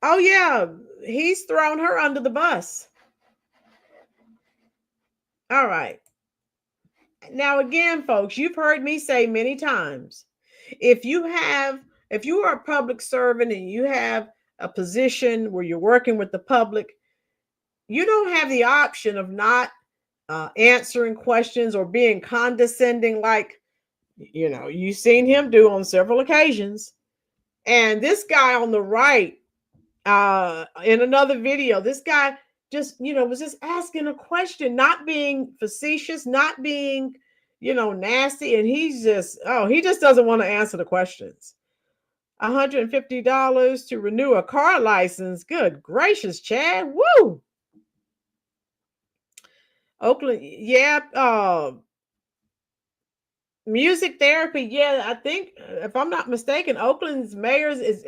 Oh, yeah. He's thrown her under the bus. All right. Now, again, folks, you've heard me say many times, if you are a public servant and you have a position where you're working with the public, you don't have the option of not answering questions or being condescending, like, you've seen him do on several occasions. And this guy on the right, in another video, this guy just, was just asking a question, not being facetious, not being, nasty. And he just doesn't want to answer the questions. $150 to renew a car license. Good gracious, Chad. Woo! Oakland, yeah. Music therapy, yeah. I think, if I'm not mistaken, Oakland's mayor is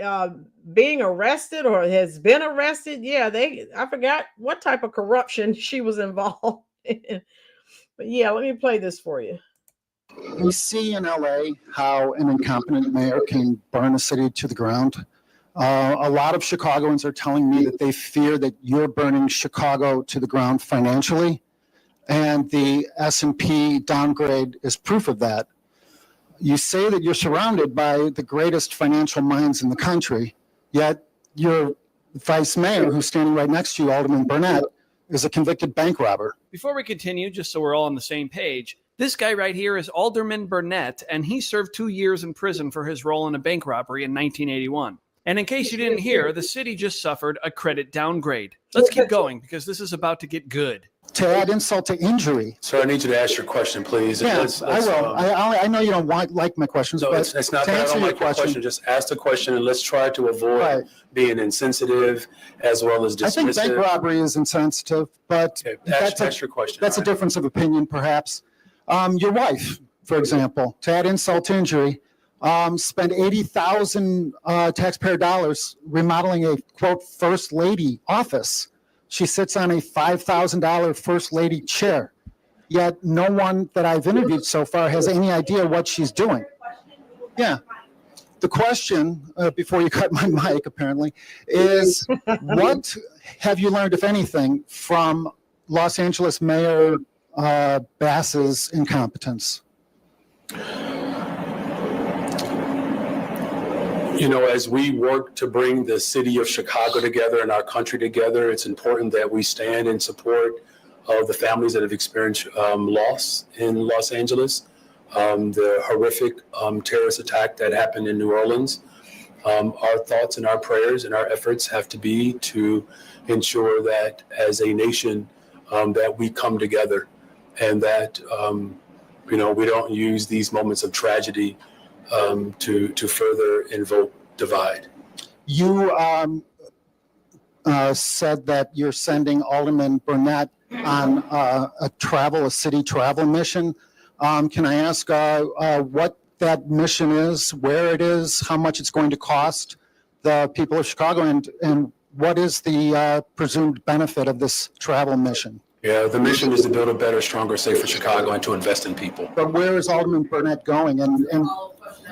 being arrested or has been arrested. Yeah, I forgot what type of corruption she was involved in. But yeah, let me play this for you. We see in LA how an incompetent mayor can burn a city to the ground. A lot of Chicagoans are telling me that they fear that you're burning Chicago to the ground financially. And the S&P downgrade is proof of that. You say that you're surrounded by the greatest financial minds in the country, yet your vice mayor, who's standing right next to you, Alderman Burnett, is a convicted bank robber. Before we continue, just so we're all on the same page, this guy right here is Alderman Burnett, and he served 2 years in prison for his role in a bank robbery in 1981. And in case you didn't hear, the city just suffered a credit downgrade. Let's keep going, because this is about to get good. To add insult to injury. Sir, I need you to ask your question, please. Yes, I will. I know you don't like my questions, no, but it's not that I don't like your question. Just ask the question, and let's try to avoid being insensitive as well as dismissive. I think bank robbery is insensitive, but ask your question. That's a difference of opinion, perhaps. Your wife, for example, to add insult to injury, spent 80,000 taxpayer dollars remodeling a, quote, first lady office. She sits on a $5,000 first lady chair, yet no one that I've interviewed so far has any idea what she's doing. Yeah. The question, before you cut my mic, apparently, is what have you learned, if anything, from Los Angeles Mayor Bass's incompetence? You know, as we work to bring the city of Chicago together and our country together, it's important that we stand in support of the families that have experienced loss in Los Angeles. The horrific terrorist attack that happened in New Orleans. Our thoughts and our prayers and our efforts have to be to ensure that as a nation that we come together and that, we don't use these moments of tragedy to further invoke divide. You said that you're sending Alderman Burnett on a city travel mission. Can I ask what that mission is, where it is, how much it's going to cost the people of Chicago, and what is the presumed benefit of this travel mission? Yeah, the mission is to build a better, stronger, safer Chicago and to invest in people. But where is Alderman Burnett going? And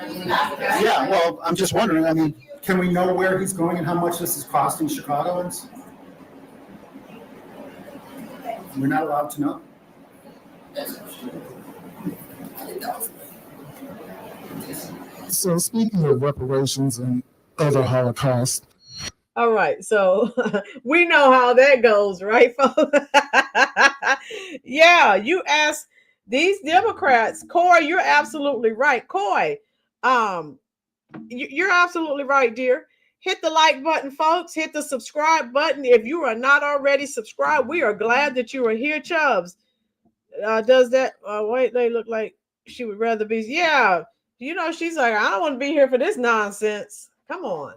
yeah, well, I'm just wondering, I mean, can we know where he's going and how much this is costing Chicagoans? We're not allowed to know. So speaking of reparations and other Holocaust. All right, so we know how that goes, right, folks? Yeah, you ask these Democrats, Coy, you're absolutely right. Coy, you're absolutely right, dear. Hit the like button, folks. Hit the subscribe button. If you are not already subscribed, we are glad that you are here, Chubbs. Does that, wait, they look like she would rather be, yeah. She's like, I don't want to be here for this nonsense. Come on.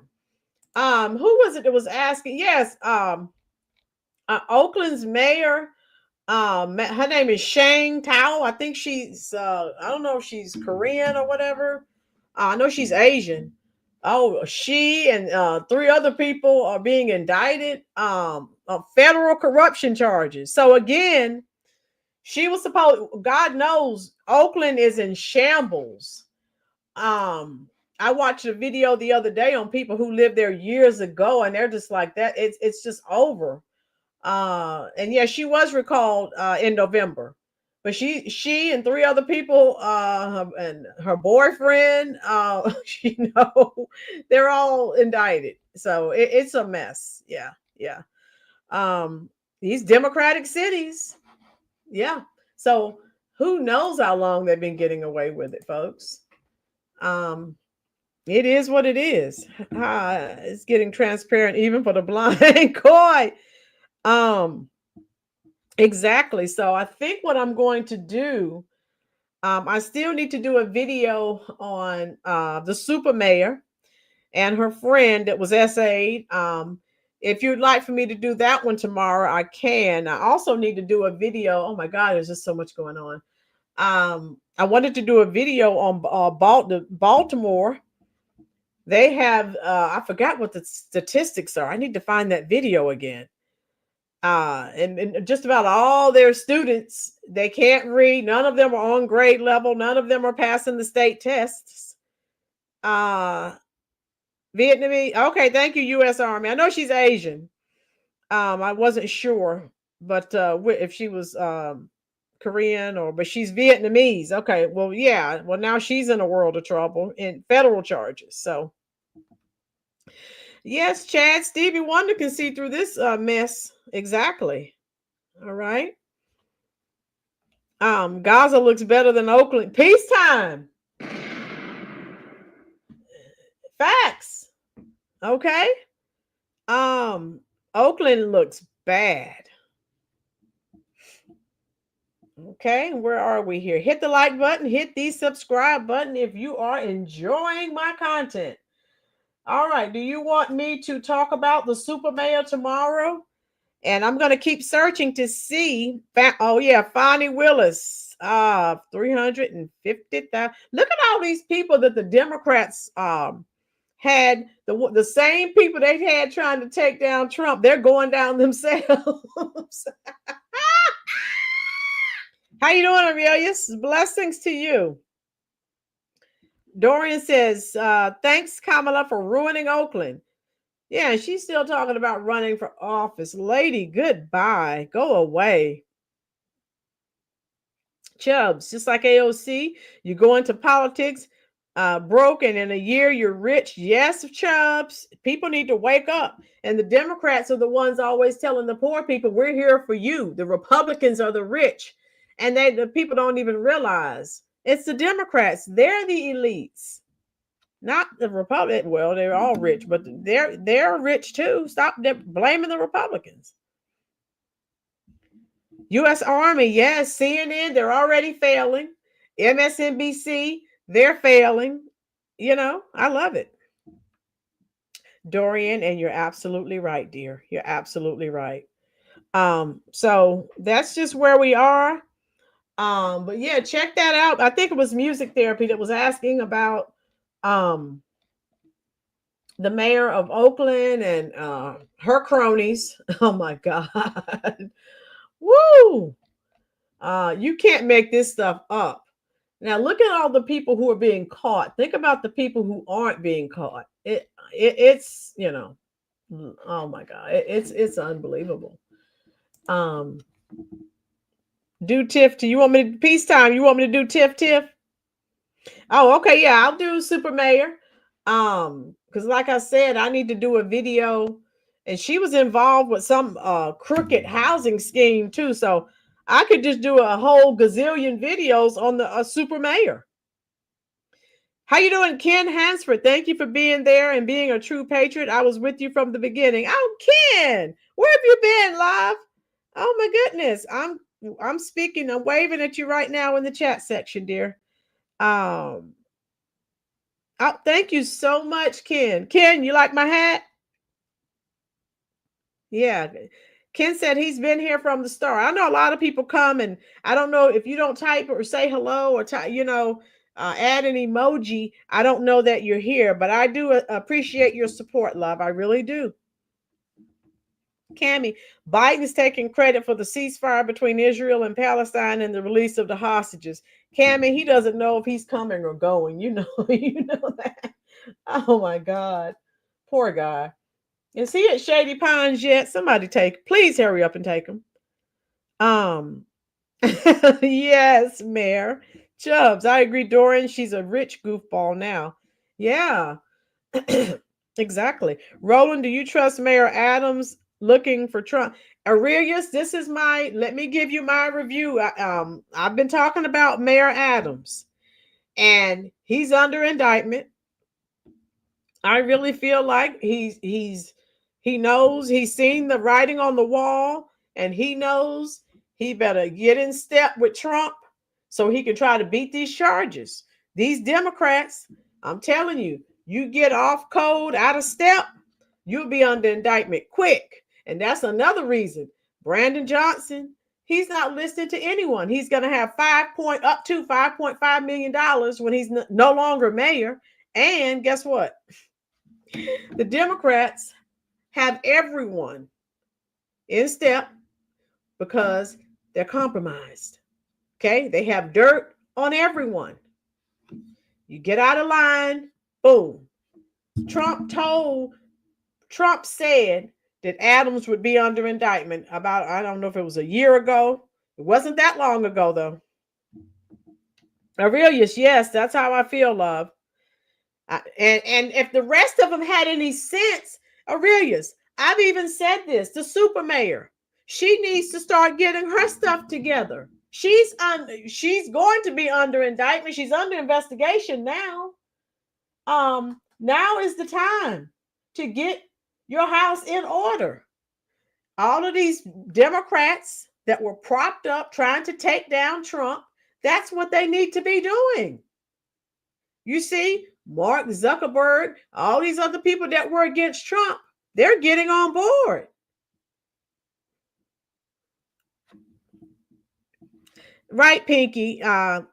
Who was it that was asking? Yes. Oakland's mayor, her name is Shang Tao. I think she's, I don't know if she's Korean or whatever. I know she's Asian. Oh, she and 3 other people are being indicted of federal corruption charges. So again, she was supposed, God knows, Oakland is in shambles. I watched a video the other day on people who lived there years ago, and they're just like that. It's just over. And yeah, she was recalled in November, but she and 3 other people, and her boyfriend, you know, they're all indicted. So it's a mess. Yeah, yeah. These democratic cities, yeah. So who knows how long they've been getting away with it, folks. It is what it is. It's getting transparent even for the blind and coy. Exactly. So I think what I'm going to do, I still need to do a video on the super mayor and her friend that was SA'd. If you'd like for me to do that one tomorrow, I can. I also need to do a video. Oh my God, there's just so much going on. I wanted to do a video on Baltimore. They have, I forgot what the statistics are. I need to find that video again. And just about all their students, they can't read. None of them are on grade level. None of them are passing the state tests. Vietnamese. Okay, thank you, U.S. Army. I know she's Asian. I wasn't sure, but if she was Korean but she's Vietnamese. Okay, well, yeah. Well, now she's in a world of trouble in federal charges. So. Yes, Chad, Stevie Wonder can see through this mess. Exactly. All right. Gaza looks better than Oakland. Peacetime. Facts. Okay. Oakland looks bad. Okay, where are we here? Hit the like button, hit the subscribe button if you are enjoying my content. All right, do you want me to talk about the super mayor tomorrow? And I'm going to keep searching to see. Oh, yeah, Fonnie Willis, 350,000. Look at all these people that the Democrats had, the same people they had trying to take down Trump. They're going down themselves. How you doing, Aurelius? Blessings to you. Dorian says, thanks, Kamala, for ruining Oakland. Yeah, she's still talking about running for office. Lady, goodbye. Go away. Chubbs, just like AOC, you go into politics broke, and in a year you're rich. Yes, Chubbs. People need to wake up. And the Democrats are the ones always telling the poor people, we're here for you. The Republicans are the rich. And the people don't even realize it's the Democrats. They're the elites. Not the Republic. Well, they're all rich, but they're rich too. Stop blaming the Republicans. U.S. Army, yes. CNN, they're already failing. MSNBC, they're failing. You know, I love it. Dorian, and you're absolutely right, dear. You're absolutely right. So that's just where we are. But yeah, check that out. I think it was Music Therapy that was asking about the mayor of Oakland and her cronies. Oh my God. Woo! You can't make this stuff up. Now look at all the people who are being caught. Think about the people who aren't being caught. It's, you know, oh my God, it's unbelievable. Do Tiff. Do you want me to peacetime? You want me to do Tiff? Oh, okay, yeah, I'll do Super Mayor. Because like I said, I need to do a video, and she was involved with some crooked housing scheme too. So I could just do a whole gazillion videos on the Super Mayor. How you doing, Ken Hansford? Thank you for being there and being a true patriot. I was with you from the beginning. Oh, Ken, where have you been, love? Oh my goodness, I'm speaking. I'm waving at you right now in the chat section, dear. Oh, thank you so much, Ken. Ken, you like my hat? Yeah. Ken said he's been here from the start. I know a lot of people come, and I don't know if you don't type or say hello or add an emoji. I don't know that you're here, but I do appreciate your support, love. I really do. Cammie, Biden is taking credit for the ceasefire between Israel and Palestine and the release of the hostages. Cammie, he doesn't know if he's coming or going. You know that. Oh my God. Poor guy. Is he at Shady Pines yet? Somebody please hurry up and take him. Yes, Mayor. Chubbs, I agree, Dorian. She's a rich goofball now. Yeah. Exactly. Rolynn, do you trust Mayor Adams looking for Trump? Aurelius, let me give you my review. I've been talking about Mayor Adams, and he's under indictment. I really feel like he knows, he's seen the writing on the wall, and he knows he better get in step with Trump so he can try to beat these charges. These Democrats, I'm telling you, you get off code, out of step, you'll be under indictment quick. And that's another reason Brandon Johnson, he's not listening to anyone. He's going to have up to $5.5 million when he's no longer mayor. And guess what? The Democrats have everyone in step because they're compromised. Okay? They have dirt on everyone. You get out of line, boom. Trump said that Adams would be under indictment about, I don't know if it was a year ago. It wasn't that long ago, though. Aurelius, yes, that's how I feel, love. And if the rest of them had any sense, Aurelius, I've even said this, the super mayor, she needs to start getting her stuff together. She's going to be under indictment. She's under investigation now. Now is the time to get your house in order. All of these Democrats that were propped up trying to take down Trump, that's what they need to be doing. You see, Mark Zuckerberg, all these other people that were against Trump, they're getting on board. Right, Pinky. And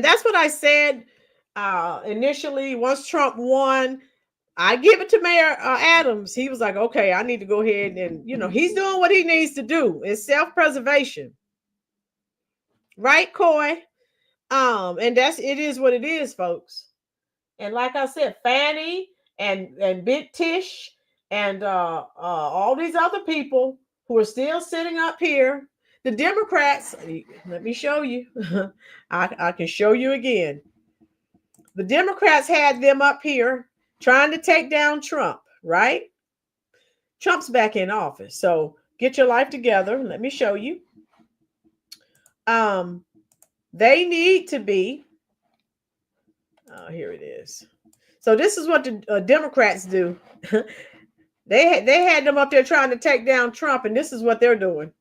that's what I said initially. Once Trump won, I give it to Mayor Adams. He was like, okay, I need to go ahead and, he's doing what he needs to do. It's self-preservation. Right, Coy? And it is what it is, folks. And like I said, Fannie and Big Tish and all these other people who are still sitting up here, the Democrats, let me show you. I can show you again. The Democrats had them up here trying to take down Trump, right? Trump's back in office. So get your life together. Let me show you. They need to be, here it is. So this is what the Democrats do. They had them up there trying to take down Trump, and this is what they're doing.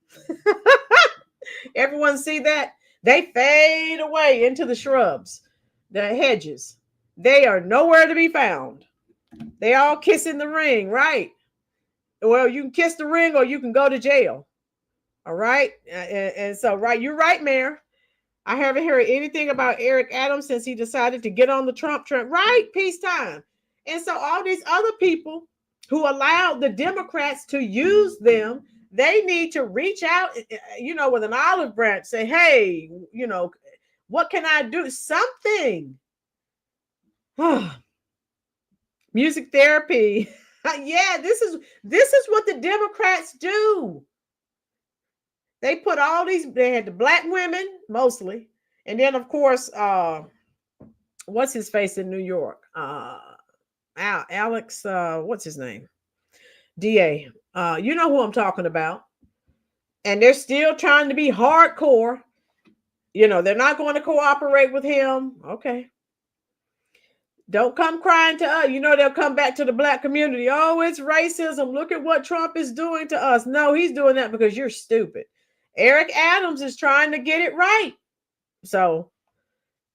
Everyone see that? They fade away into the shrubs, the hedges. They are nowhere to be found. They all kissing the ring, right? Well, you can kiss the ring or you can go to jail. All right. And so, right, you're right, Mayor. I haven't heard anything about Eric Adams since he decided to get on the Trump trend. Right, peacetime. And so all these other people who allowed the Democrats to use them, they need to reach out, with an olive branch, say, hey, what can I do? Something. Music therapy. Yeah, this is what the Democrats do. They put they had the black women mostly. And then of course, what's his face in New York? Alex, what's his name? DA. You know who I'm talking about. And they're still trying to be hardcore. They're not going to cooperate with him. Okay. Don't come crying to us. They'll come back to the black community. Oh, it's racism. Look at what Trump is doing to us. No, he's doing that because you're stupid. Eric Adams is trying to get it right. So,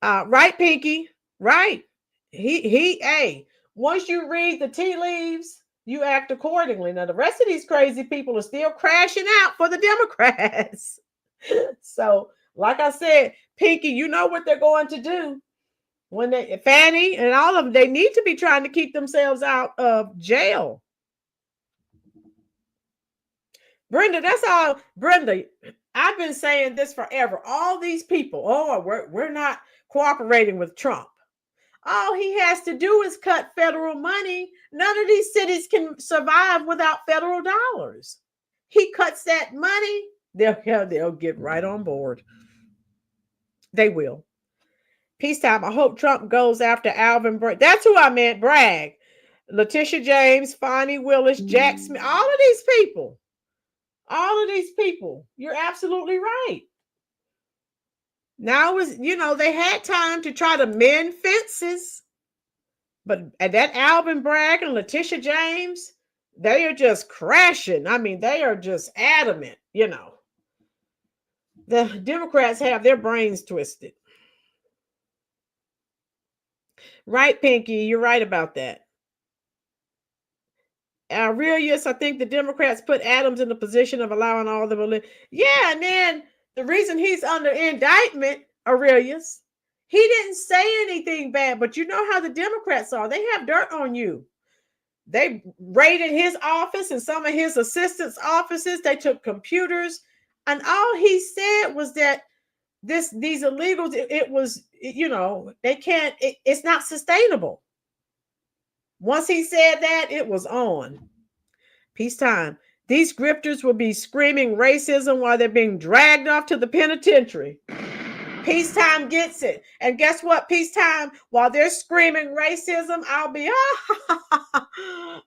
right, Pinky, right. Hey, once you read the tea leaves, you act accordingly. Now, the rest of these crazy people are still crashing out for the Democrats. So, like I said, Pinky, you know what they're going to do. When Fanny and all of them, they need to be trying to keep themselves out of jail. Brenda, that's all. Brenda, I've been saying this forever. All these people, we're not cooperating with Trump. All he has to do is cut federal money. None of these cities can survive without federal dollars. He cuts that money, they'll get right on board. They will. Peacetime. I hope Trump goes after Alvin Bragg. That's who I meant, Bragg. Letitia James, Fonnie Willis, Jack Smith, all of these people. All of these people. You're absolutely right. Now is, they had time to try to mend fences. But that Alvin Bragg and Letitia James, they are just crashing. I mean, they are just adamant, The Democrats have their brains twisted. Right, Pinky, you're right about that. Aurelius, I think the Democrats put Adams in the position of allowing all the yeah, and then the reason he's under indictment, Aurelius, he didn't say anything bad, but you know how the Democrats are. They have dirt on you. They raided his office and some of his assistants' offices. They took computers, and all he said was that these illegals, it was, they can't, it's not sustainable. Once he said that, it was on. Peacetime. These grifters will be screaming racism while they're being dragged off to the penitentiary. Peacetime gets it. And guess what? Peacetime, while they're screaming racism,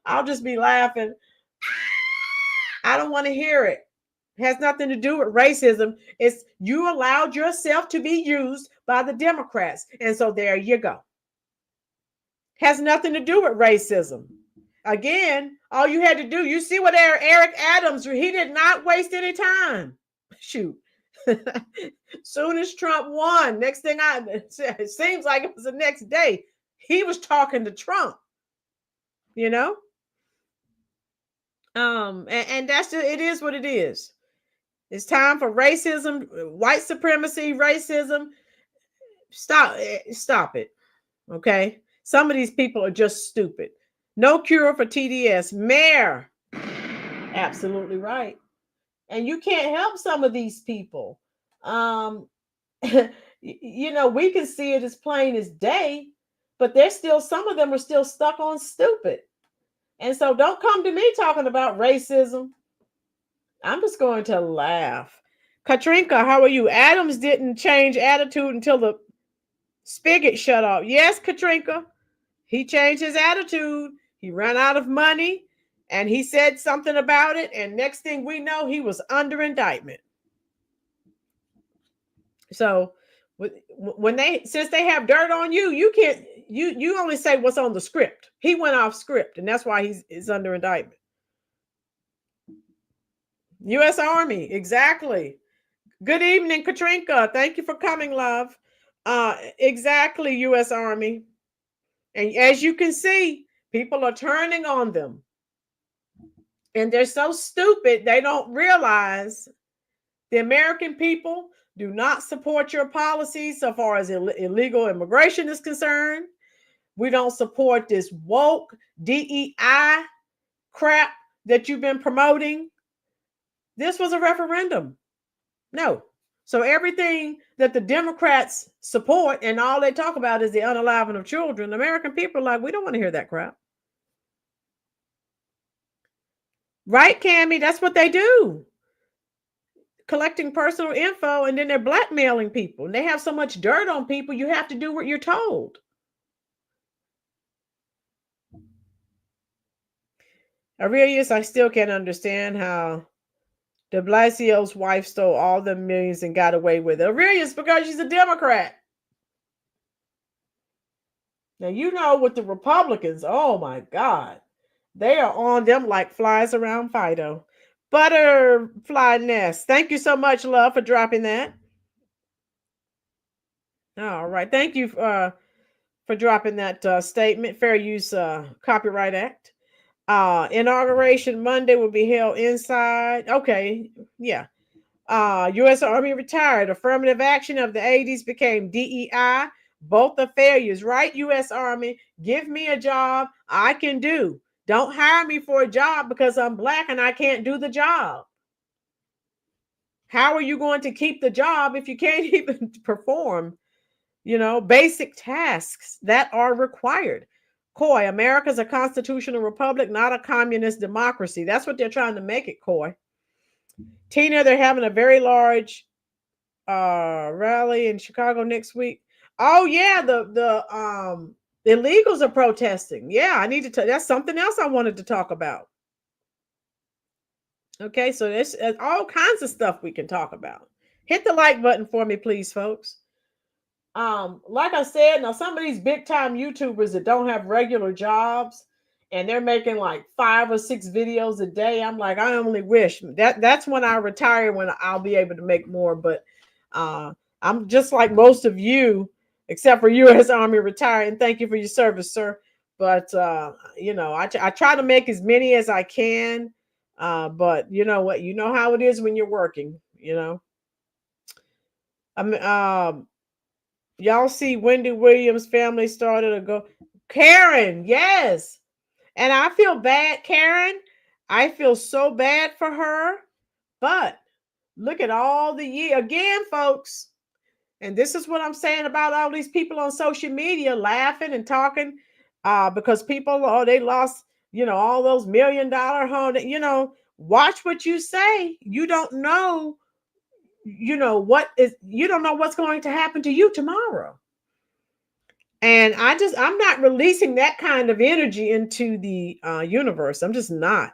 I'll just be laughing. I don't want to hear it. It has nothing to do with racism. It's you allowed yourself to be used by the Democrats. And so there you go. Has nothing to do with racism. Again, all you had to do, you see what Eric Adams, he did not waste any time. Shoot. Soon as Trump won, next thing it seems like it was the next day, he was talking to Trump, and that's just, it is what it is. It's time for racism, white supremacy, racism. Stop it. Okay. Some of these people are just stupid. No cure for TDS. Mayor. Absolutely right. And you can't help some of these people. We can see it as plain as day, but some of them are still stuck on stupid. And so don't come to me talking about racism. I'm just going to laugh. Katrinka, how are you? Adams didn't change attitude until the spigot shut off. Yes, Katrinka. He changed his attitude. He ran out of money and he said something about it. And next thing we know, he was under indictment. So since they have dirt on you, you only say what's on the script. He went off script and that's why he's under indictment. U.S. Army. Exactly. Good evening, Katrinka. Thank you for coming, love. Exactly, U.S. Army. And as you can see, people are turning on them. And they're so stupid, they don't realize the American people do not support your policies so far as illegal immigration is concerned. We don't support this woke DEI crap that you've been promoting. This was a referendum. No. So everything that the Democrats support and all they talk about is the unaliving of children. American people are like, we don't want to hear that crap. Right, Cammie? That's what they do. Collecting personal info and then they're blackmailing people. And they have so much dirt on people, you have to do what you're told. Aurelius, I still can't understand how de Blasio's wife stole all the millions and got away with it. Aurelius, because she's a Democrat. Now, you know with the Republicans, oh my God, they are on them like flies around Fido. Butterfly Nest. Thank you so much, love, for dropping that. All right. Thank you for dropping that statement. Fair Use Copyright Act. Inauguration Monday will be held inside. Okay, yeah. U.S. Army retired. Affirmative action of the 80s became DEI. Both are failures, right? U.S. Army, give me a job I can do. Don't hire me for a job because I'm Black and I can't do the job. How are you going to keep the job if you can't even perform, basic tasks that are required? Coy, America's a constitutional republic, not a communist democracy. That's what they're trying to make it, Coy. Tina, they're having a very large rally in Chicago next week. Oh yeah, the illegals are protesting. Yeah, I need to that's something else I wanted to talk about. Okay, so there's all kinds of stuff we can talk about. Hit the like button for me, please, folks. Like I said, now some of these big time YouTubers that don't have regular jobs and they're making like 5 or 6 videos a day. I'm like, I only wish that's when I retire, when I'll be able to make more. But I'm just like most of you, except for U.S. Army retired. And thank you for your service, sir. But I try to make as many as I can. But you know what? You know how it is when you're working. Y'all see Wendy Williams' family started to go. Karen, yes. And I feel bad, Karen. I feel so bad for her. But look at all the year again, folks. And this is what I'm saying about all these people on social media laughing and talking because people, they lost, all those $1 million homes. Watch what you say. You don't know. You don't know what's going to happen to you tomorrow. And I'm not releasing that kind of energy into the universe. I'm just not.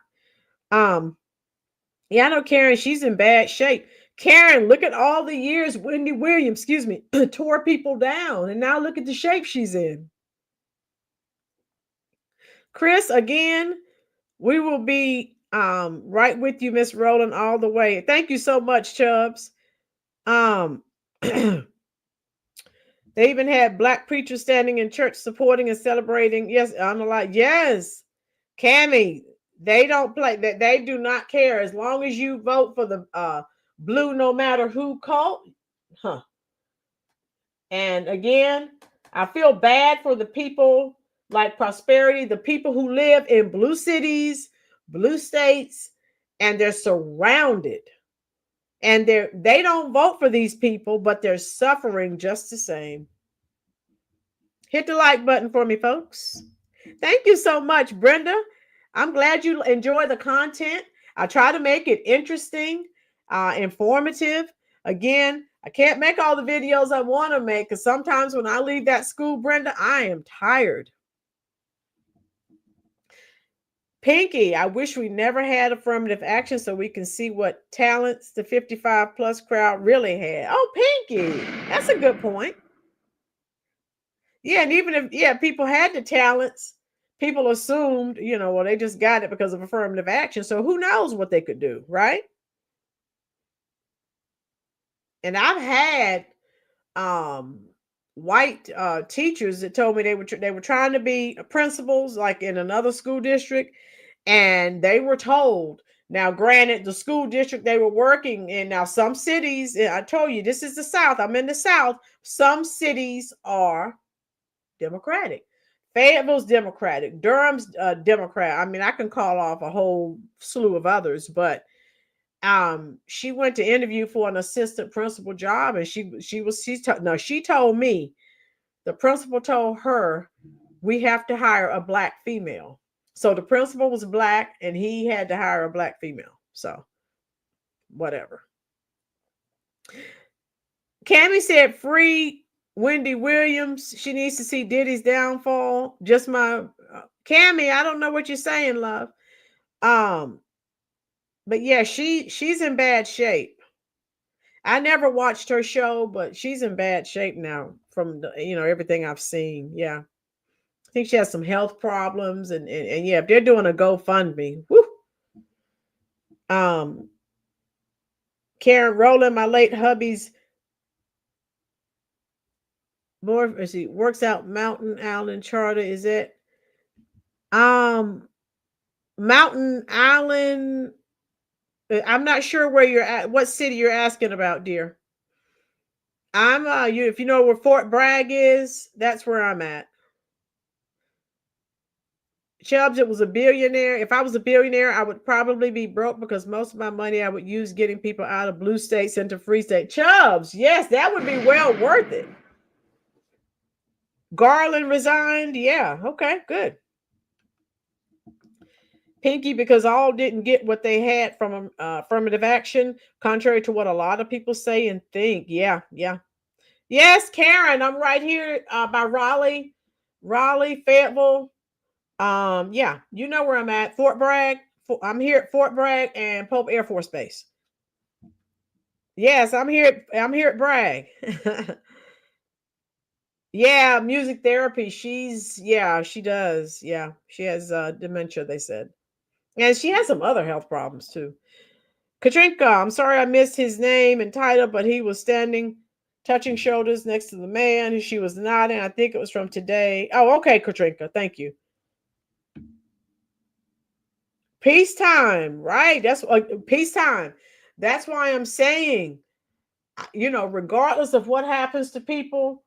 Yeah, I know Karen, she's in bad shape. Karen, look at all the years Wendy Williams, tore people down. And now look at the shape she's in. Chris, again, we will be right with you, Miss Rolynn, all the way. Thank you so much, Chubbs. They even had Black preachers standing in church supporting and celebrating. Yes, on the light. Yes, Cammie, they don't play that. They do not care as long as you vote for the blue, no matter who cult. And again, I feel bad for the people like Prosperity, the people who live in blue cities, blue states, and they're surrounded. And they don't vote for these people, but they're suffering just the same. Hit the like button for me, folks. Thank you so much, Brenda. I'm glad you enjoy the content. I try to make it interesting, informative. Again, I can't make all the videos I want to make because sometimes when I leave that school, Brenda, I am tired. Pinky, I wish we never had affirmative action so we can see what talents the 55 plus crowd really had. Oh, Pinky, that's a good point. Yeah, and even if people had the talents, people assumed, they just got it because of affirmative action. So who knows what they could do, right? And I've had white teachers that told me they were trying to be principals, like in another school district, and they were told. Now, granted, the school district they were working in, now some cities, I told you, this is the South. I'm in the South. Some cities are Democratic. Fayetteville's Democratic. Durham's Democrat. I mean, I can call off a whole slew of others, but she went to interview for an assistant principal job, and she told me, the principal told her, we have to hire a Black female. So the principal was Black and he had to hire a Black female. So whatever. Cammie said free Wendy Williams. She needs to see Diddy's downfall. Just my Cammie, I don't know what you're saying, love. But yeah, she's in bad shape. I never watched her show, but she's in bad shape now from everything I've seen. Yeah. I think she has some health problems and yeah, if they're doing a GoFundMe, whoo. Karen Rolynn, my late hubby's works out Mountain Island charter. Is it? Mountain Island. I'm not sure where you're at, what city you're asking about, dear. I'm if you know where Fort Bragg is, that's where I'm at. Chubbs, it was a billionaire. If I was a billionaire, I would probably be broke because most of my money I would use getting people out of blue states into free state. Chubbs, yes, that would be well worth it. Garland resigned. Yeah, okay, good. Pinky, because all didn't get what they had from affirmative action, contrary to what a lot of people say and think. Yeah. Yes, Karen, I'm right here by Raleigh, Fayetteville. Yeah, you know where I'm at. Fort Bragg. I'm here at Fort Bragg and Pope Air Force Base. Yes, I'm here at Bragg. Yeah, music therapy. She does. Yeah, she has dementia, they said. And she has some other health problems too. Katrinka, I'm sorry I missed his name and title, but he was standing, touching shoulders next to the man who she was nodding. I think it was from today. Oh, okay, Katrinka. Thank you. Peacetime, right? That's peacetime. That's why I'm saying, regardless of what happens to people,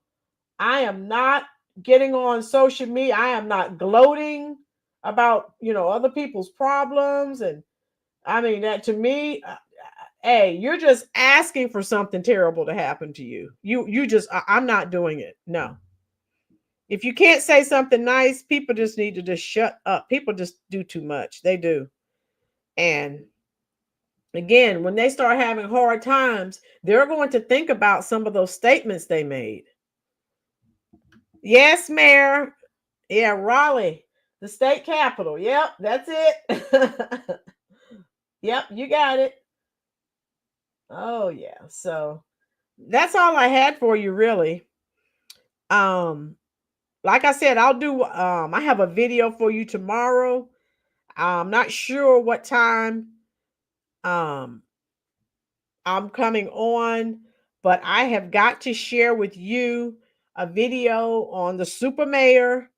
I am not getting on social media. I am not gloating about, other people's problems. And I mean, that to me, hey, you're just asking for something terrible to happen to you. I'm not doing it. No. If you can't say something nice, people just need to just shut up. People just do too much. They do. And again, when they start having hard times, they're going to think about some of those statements they made. Yes, Mayor. Yeah, Raleigh, the state capital. Yep, that's it. Yep, you got it. Oh, yeah. So that's all I had for you, really. Like I said, I'll do I have a video for you tomorrow. I'm not sure what time I'm coming on, but I have got to share with you a video on the super mayor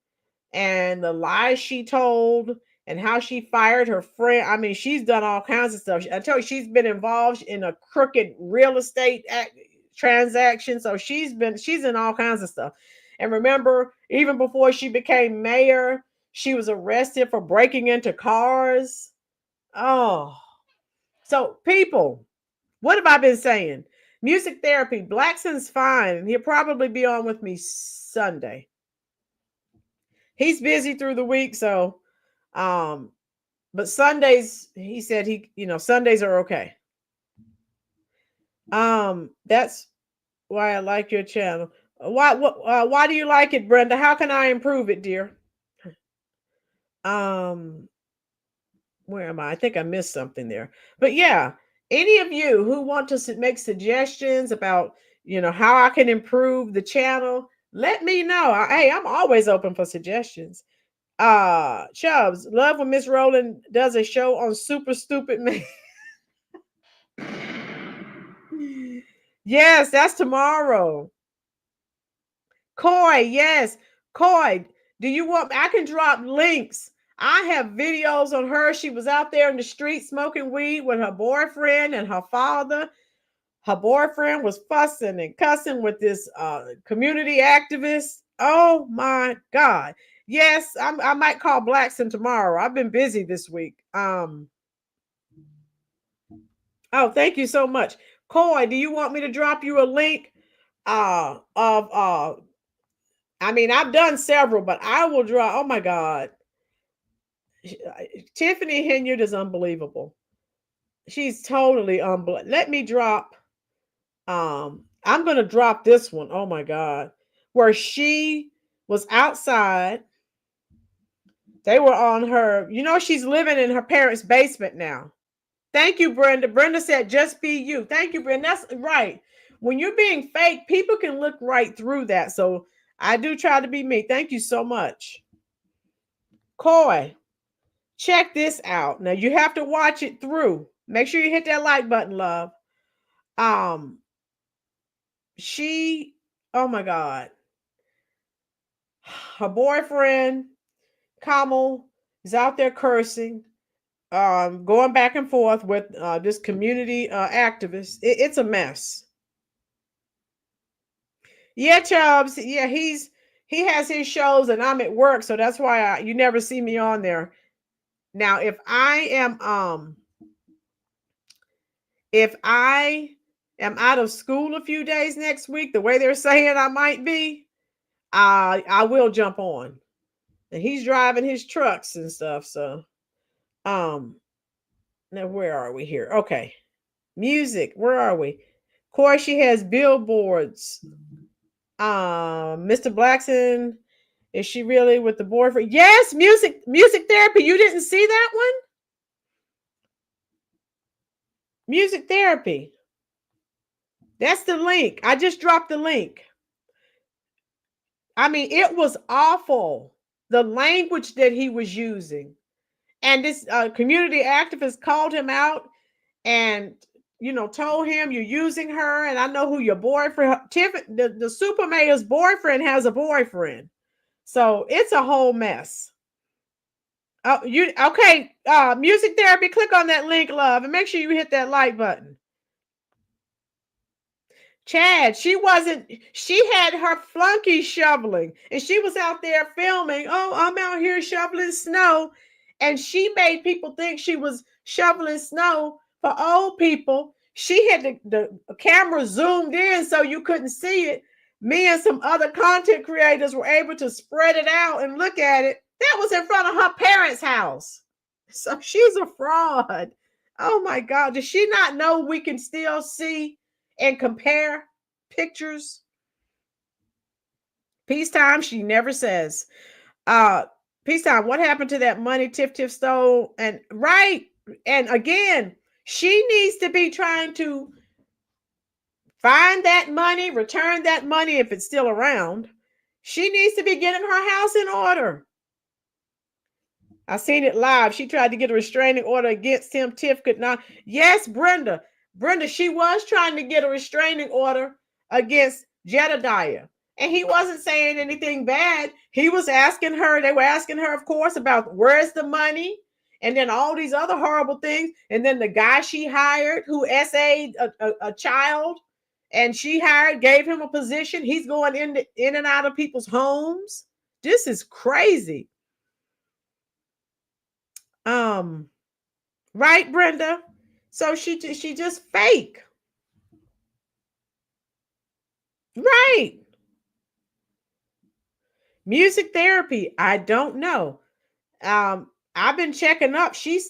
and the lies she told and how she fired her friend. I mean, she's done all kinds of stuff. I tell you, she's been involved in a crooked real estate transaction. So she's in all kinds of stuff. And remember, even before she became mayor, she was arrested for breaking into cars. Oh, so people, what have I been saying? Music therapy, Blackson's fine. He'll probably be on with me Sunday. He's busy through the week, so but Sundays, he said Sundays are okay. That's why I like your channel. Why do you like it, Brenda? How can I improve it, dear? Where am I? I think I missed something there. But yeah, any of you who want to make suggestions about, how I can improve the channel, let me know. Hey, I'm always open for suggestions. Chubbs, love when Miss Rolynn does a show on super stupid man. Yes, that's tomorrow. Coy, yes. Coy, do you want, I can drop links. I have videos on her. She was out there in the street smoking weed with her boyfriend and her father. Her boyfriend was fussing and cussing with this community activist. Oh my God. Yes, I might call Blackson tomorrow. I've been busy this week. Oh, thank you so much. Coy, do you want me to drop you a link I've done several, but I will draw. Oh my God. Tiffany Henyard is unbelievable. She's totally unbelievable. Let me drop. I'm going to drop this one. Oh my God. Where she was outside. They were on her, she's living in her parents' basement now. Thank you, Brenda. Brenda said, just be you. Thank you, Brenda. That's right. When you're being fake, people can look right through that. So I do try to be me. Thank you so much. Coy, check this out. Now you have to watch it through. Make sure you hit that like button, love. Oh my God. Her boyfriend, Kamal, is out there cursing. going back and forth with this community activist. It's a mess. Yeah, Chubbs. Yeah, he has his shows and I'm at work, so that's why you never see me on there. Now, if I am out of school a few days next week, the way they're saying I might be, I will jump on. And he's driving his trucks and stuff. So, now where are we here? Okay, music. Where are we? Of course, she has billboards. Mr. Blackson, is she really with the boyfriend? Yes, music therapy. You didn't see that one? Music therapy. That's the link. I just dropped the link. I mean, it was awful. The language that he was using. And this community activist called him out and, told him you're using her. And I know who your boyfriend, the super mayor's boyfriend has a boyfriend. So it's a whole mess. Oh, okay? Music therapy. Click on that link, love, and make sure you hit that like button. Chad, she had her flunky shoveling and she was out there filming. Oh, I'm out here shoveling snow. And she made people think she was shoveling snow for old people. She had the camera zoomed in so you couldn't see it. Me and some other content creators were able to spread it out and look at it. That was in front of her parents' house. So she's a fraud. Oh my God. Does she not know we can still see and compare pictures? Peacetime, she never says. Peacetime, what happened to that money Tiff stole? And right. And again, she needs to be trying to find that money, return that money if it's still around. She needs to be getting her house in order. I seen it live. She tried to get a restraining order against him. Tiff could not. Yes, Brenda, she was trying to get a restraining order against Jedediah. And he wasn't saying anything bad. He was asking her, they were asking her, of course, about where's the money? And then all these other horrible things. And then the guy she hired who essayed a child and she hired, gave him a position. He's going in and out of people's homes. This is crazy. Right, Brenda? So she just fake. Right. Music therapy. I don't know. I've been checking up. She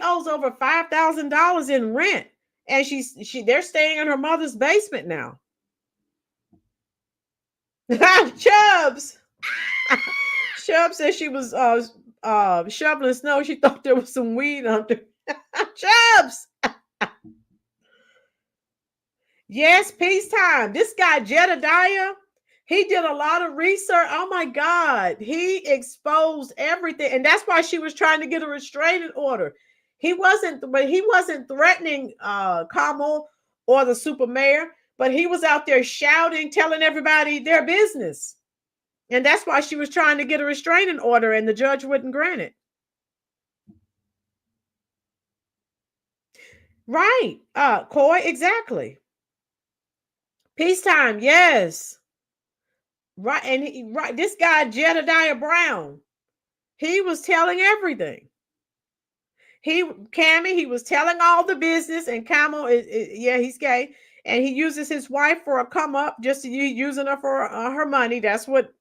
owes over $5,000 in rent. And they're staying in her mother's basement now. Chubbs. Chubbs said she was shoveling snow. She thought there was some weed under. Chubbs. Yes, peacetime. This guy Jedediah, he did a lot of research. Oh my God, he exposed everything, and that's why she was trying to get a restraining order. He wasn't threatening Kamal or the super mayor, but he was out there shouting, telling everybody their business, and that's why she was trying to get a restraining order, and the judge wouldn't grant it. Right, Coy, exactly. Peacetime, yes. Right, and this guy Jedediah Brown, he was telling everything. Cammie, he was telling all the business, and Camel he's gay, and he uses his wife for a come up, just using her for her money. That's what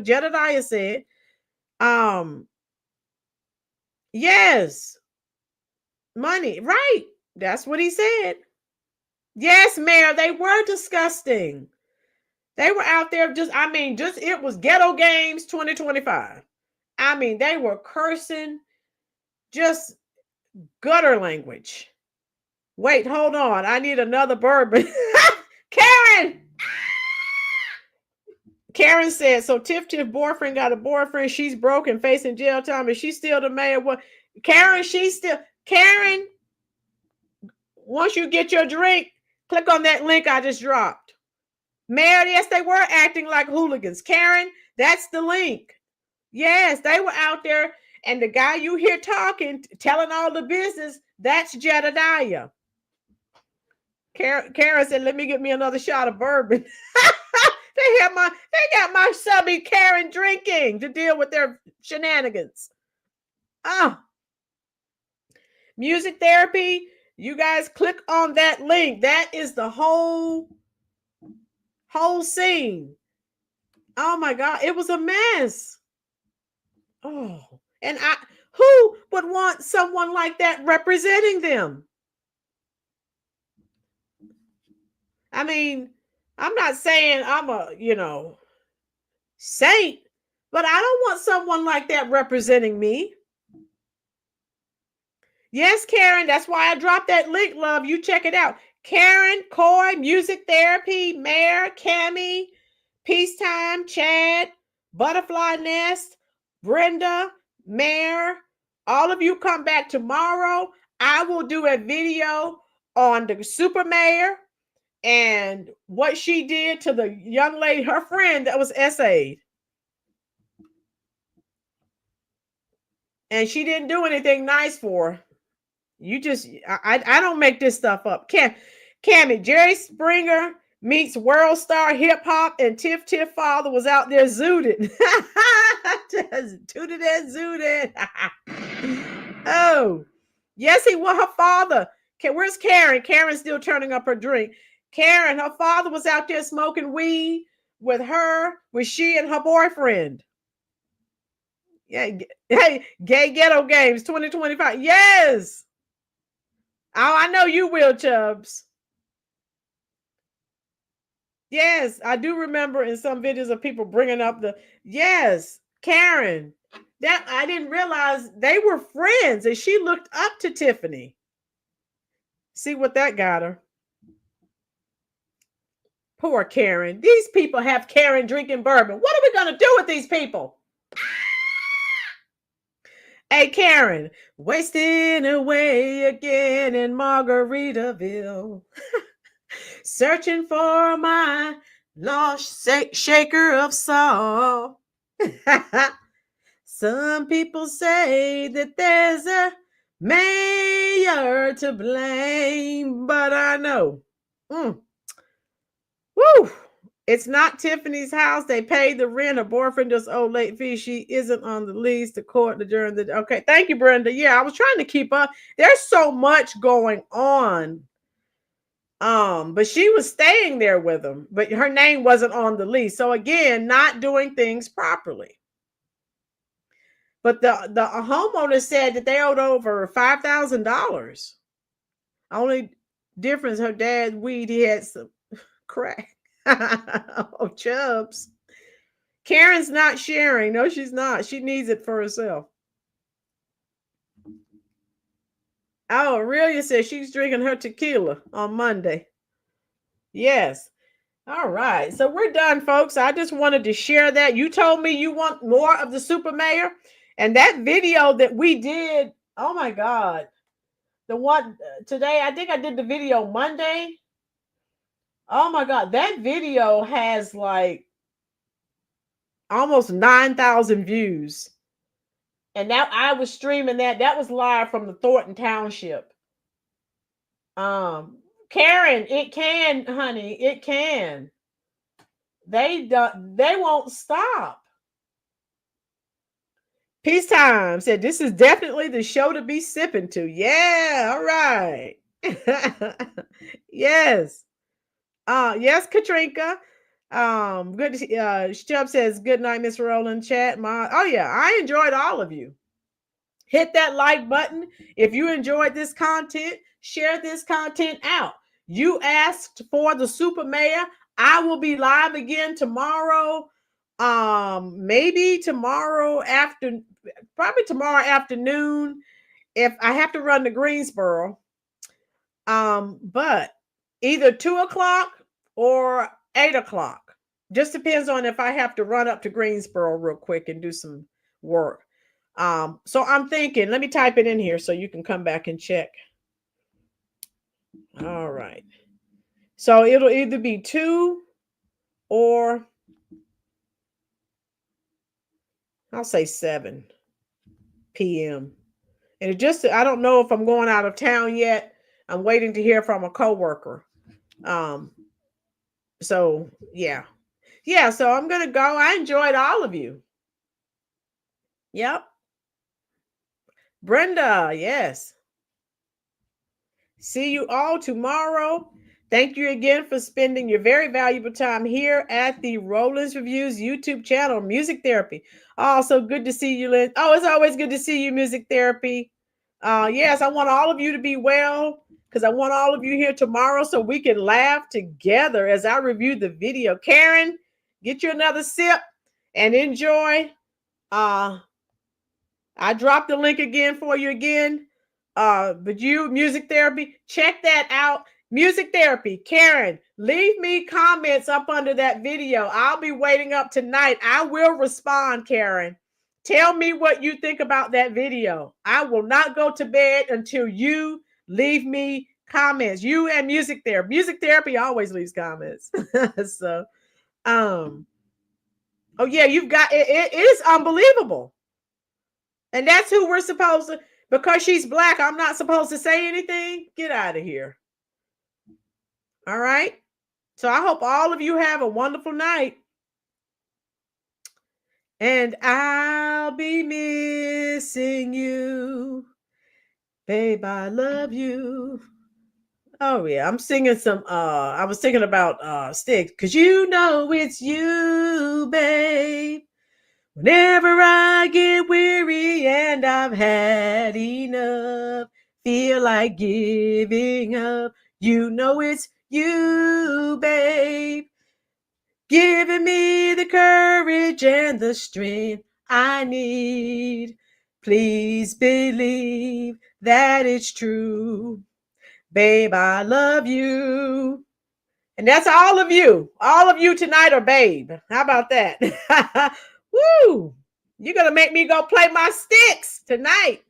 Jedediah said. Yes, money, right? That's what he said. Yes, Mayor, they were disgusting. They were out there it was Ghetto Games 2025. I mean, they were cursing, just gutter language. Wait, hold on. I need another bourbon. Karen said, so Tiff boyfriend got a boyfriend. She's broke and facing jail time. And she's still the mayor. What? Karen, once you get your drink, click on that link I just dropped. Mayor, yes, they were acting like hooligans. Karen, that's the link. Yes, they were out there And the guy you hear talking, telling all the business, that's Jedediah. Karen said, let me get me another shot of bourbon. They got my subby Karen drinking to deal with their shenanigans. Music therapy. You guys click on that link. That is the whole scene. Oh my God. It was a mess. Oh, and who would want someone like that representing them? I mean, I'm not saying I'm a, saint, but I don't want someone like that representing me. Yes, Karen, that's why I dropped that link, love. You check it out. Karen, Coy, Music Therapy, Mayor, Cammie, Peacetime, Chad, Butterfly Nest, Brenda, Mayor. All of you come back tomorrow. I will do a video on the super mayor and what she did to the young lady, her friend that was SA'd. And she didn't do anything nice for her. You just, I don't make this stuff up. Cammie, Jerry Springer meets World Star Hip Hop, and Tiff father was out there zooted. Tooted and zooted. Oh, yes, he was her father. Where's Karen? Karen's still turning up her drink. Karen, her father was out there smoking weed with she and her boyfriend. Yeah, hey, Gay Ghetto Games 2025. Yes. Oh, I know you will, Chubbs. Yes, I do remember in some videos of people bringing up yes, Karen. That I didn't realize they were friends and she looked up to Tiffany. See what that got her. Poor Karen. These people have Karen drinking bourbon. What are we going to do with these people? Hey, Karen, wasting away again in Margaritaville. Searching for my lost shaker of salt. Some people say that there's a mayor to blame, but I know. Woo! It's not Tiffany's house. They paid the rent. Her boyfriend just owed late fee. She isn't on the lease. The court adjourned. Okay, thank you, Brenda. Yeah, I was trying to keep up. There's so much going on. But she was staying there with him, but her name wasn't on the lease. So again, not doing things properly. But the homeowner said that they owed over $5,000. Only difference, her dad's weed, he had some crack. Oh, Chubbs. Karen's not sharing. No, she's not. She needs it for herself. Oh, Aurelia says she's drinking her tequila on Monday. Yes. All right. So we're done, folks. I just wanted to share that. You told me you want more of the super mayor. And that video that we did, oh my God. The one today, I think I did the video Monday. Oh my God. That video has like almost 9,000 views. And now I was streaming that. That was live from the Thornton Township. Karen, it can, honey, it can. They won't stop. Peacetime said this is definitely the show to be sipping to. Yeah, all right. Yes. Yes, Katrinka. Good. Chubb says good night, Miss Rolynn. Chat. Oh yeah, I enjoyed all of you. Hit that like button if you enjoyed this content. Share this content out. You asked for the super mayor. I will be live again tomorrow. Maybe tomorrow probably tomorrow afternoon if I have to run to Greensboro. But either 2:00 or 8:00. Just depends on if I have to run up to Greensboro real quick and do some work. So I'm thinking, let me type it in here so you can come back and check. All right. So it'll either be 2 or I'll say 7. p.m. And it just, I don't know if I'm going out of town yet. I'm waiting to hear from a coworker. So yeah. Yeah, so I'm going to go. I enjoyed all of you. Yep. Brenda, yes. See you all tomorrow. Thank you again for spending your very valuable time here at the Rolynn's Reviews YouTube channel, Music Therapy. Oh, so good to see you, Lynn. Oh, it's always good to see you, Music Therapy. Yes, I want all of you to be well, because I want all of you here tomorrow so we can laugh together as I review the video. Karen, get you another sip and enjoy. I dropped the link again for you again. But you, Music Therapy, check that out. Music Therapy, Karen, leave me comments up under that video. I'll be waiting up tonight. I will respond, Karen. Tell me what you think about that video. I will not go to bed until you leave me comments. You and Music Therapy. Music Therapy always leaves comments. So, oh yeah, you've got, it is unbelievable. And that's who we're supposed to, because she's black, I'm not supposed to say anything. Get out of here. All right. So I hope all of you have a wonderful night. And I'll be missing you. Babe, I love you. Oh yeah, I'm singing some, I was thinking about Sticks, because you know it's you, babe. Whenever I get weary and I've had enough, feel like giving up, you know it's you, babe. Giving me the courage and the strength I need. Please believe that it's true. Babe, I love you. And that's all of you. All of you tonight are babe. How about that? Woo! You're going to make me go play my sticks tonight.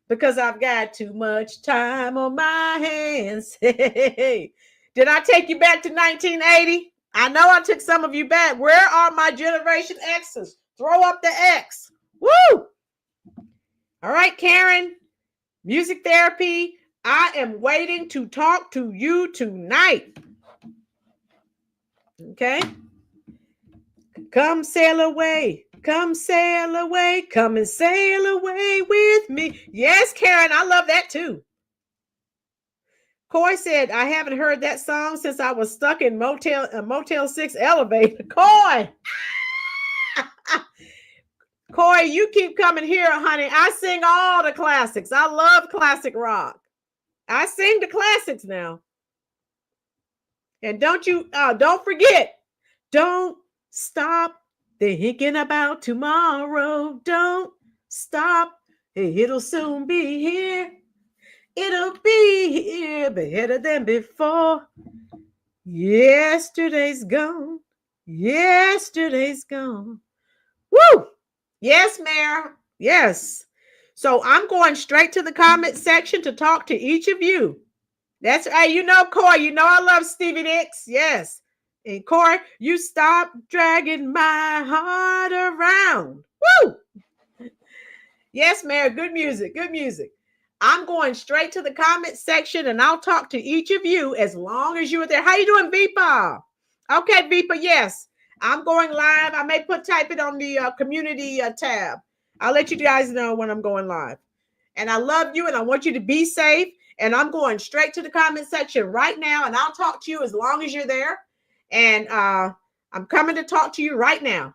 Because I've got too much time on my hands. Did I take you back to 1980? I know I took some of you back. Where are my Generation X's? Throw up the X. Woo! All right, Karen. Music Therapy. I am waiting to talk to you tonight. Okay? Come sail away. Come sail away. Come and sail away with me. Yes, Karen, I love that too. Coy said, I haven't heard that song since I was stuck in Motel 6 elevator. Coy! Coy, you keep coming here, honey. I sing all the classics. I love classic rock. I sing the classics now. And don't forget, don't stop thinking about tomorrow. Don't stop. It'll soon be here. It'll be here better than before. Yesterday's gone. Yesterday's gone. Woo! Yes, Mayor. Yes. So I'm going straight to the comment section to talk to each of you. That's, hey, you know, Corey, you know I love Stevie Nicks. Yes. And Corey, you stop dragging my heart around. Woo! Yes, Mayor. Good music. Good music. I'm going straight to the comment section and I'll talk to each of you as long as you're there. How you doing, Vipa? Okay, Vipa, yes. I'm going live. I may type it on the community tab. I'll let you guys know when I'm going live. And I love you and I want you to be safe. And I'm going straight to the comment section right now and I'll talk to you as long as you're there. And I'm coming to talk to you right now.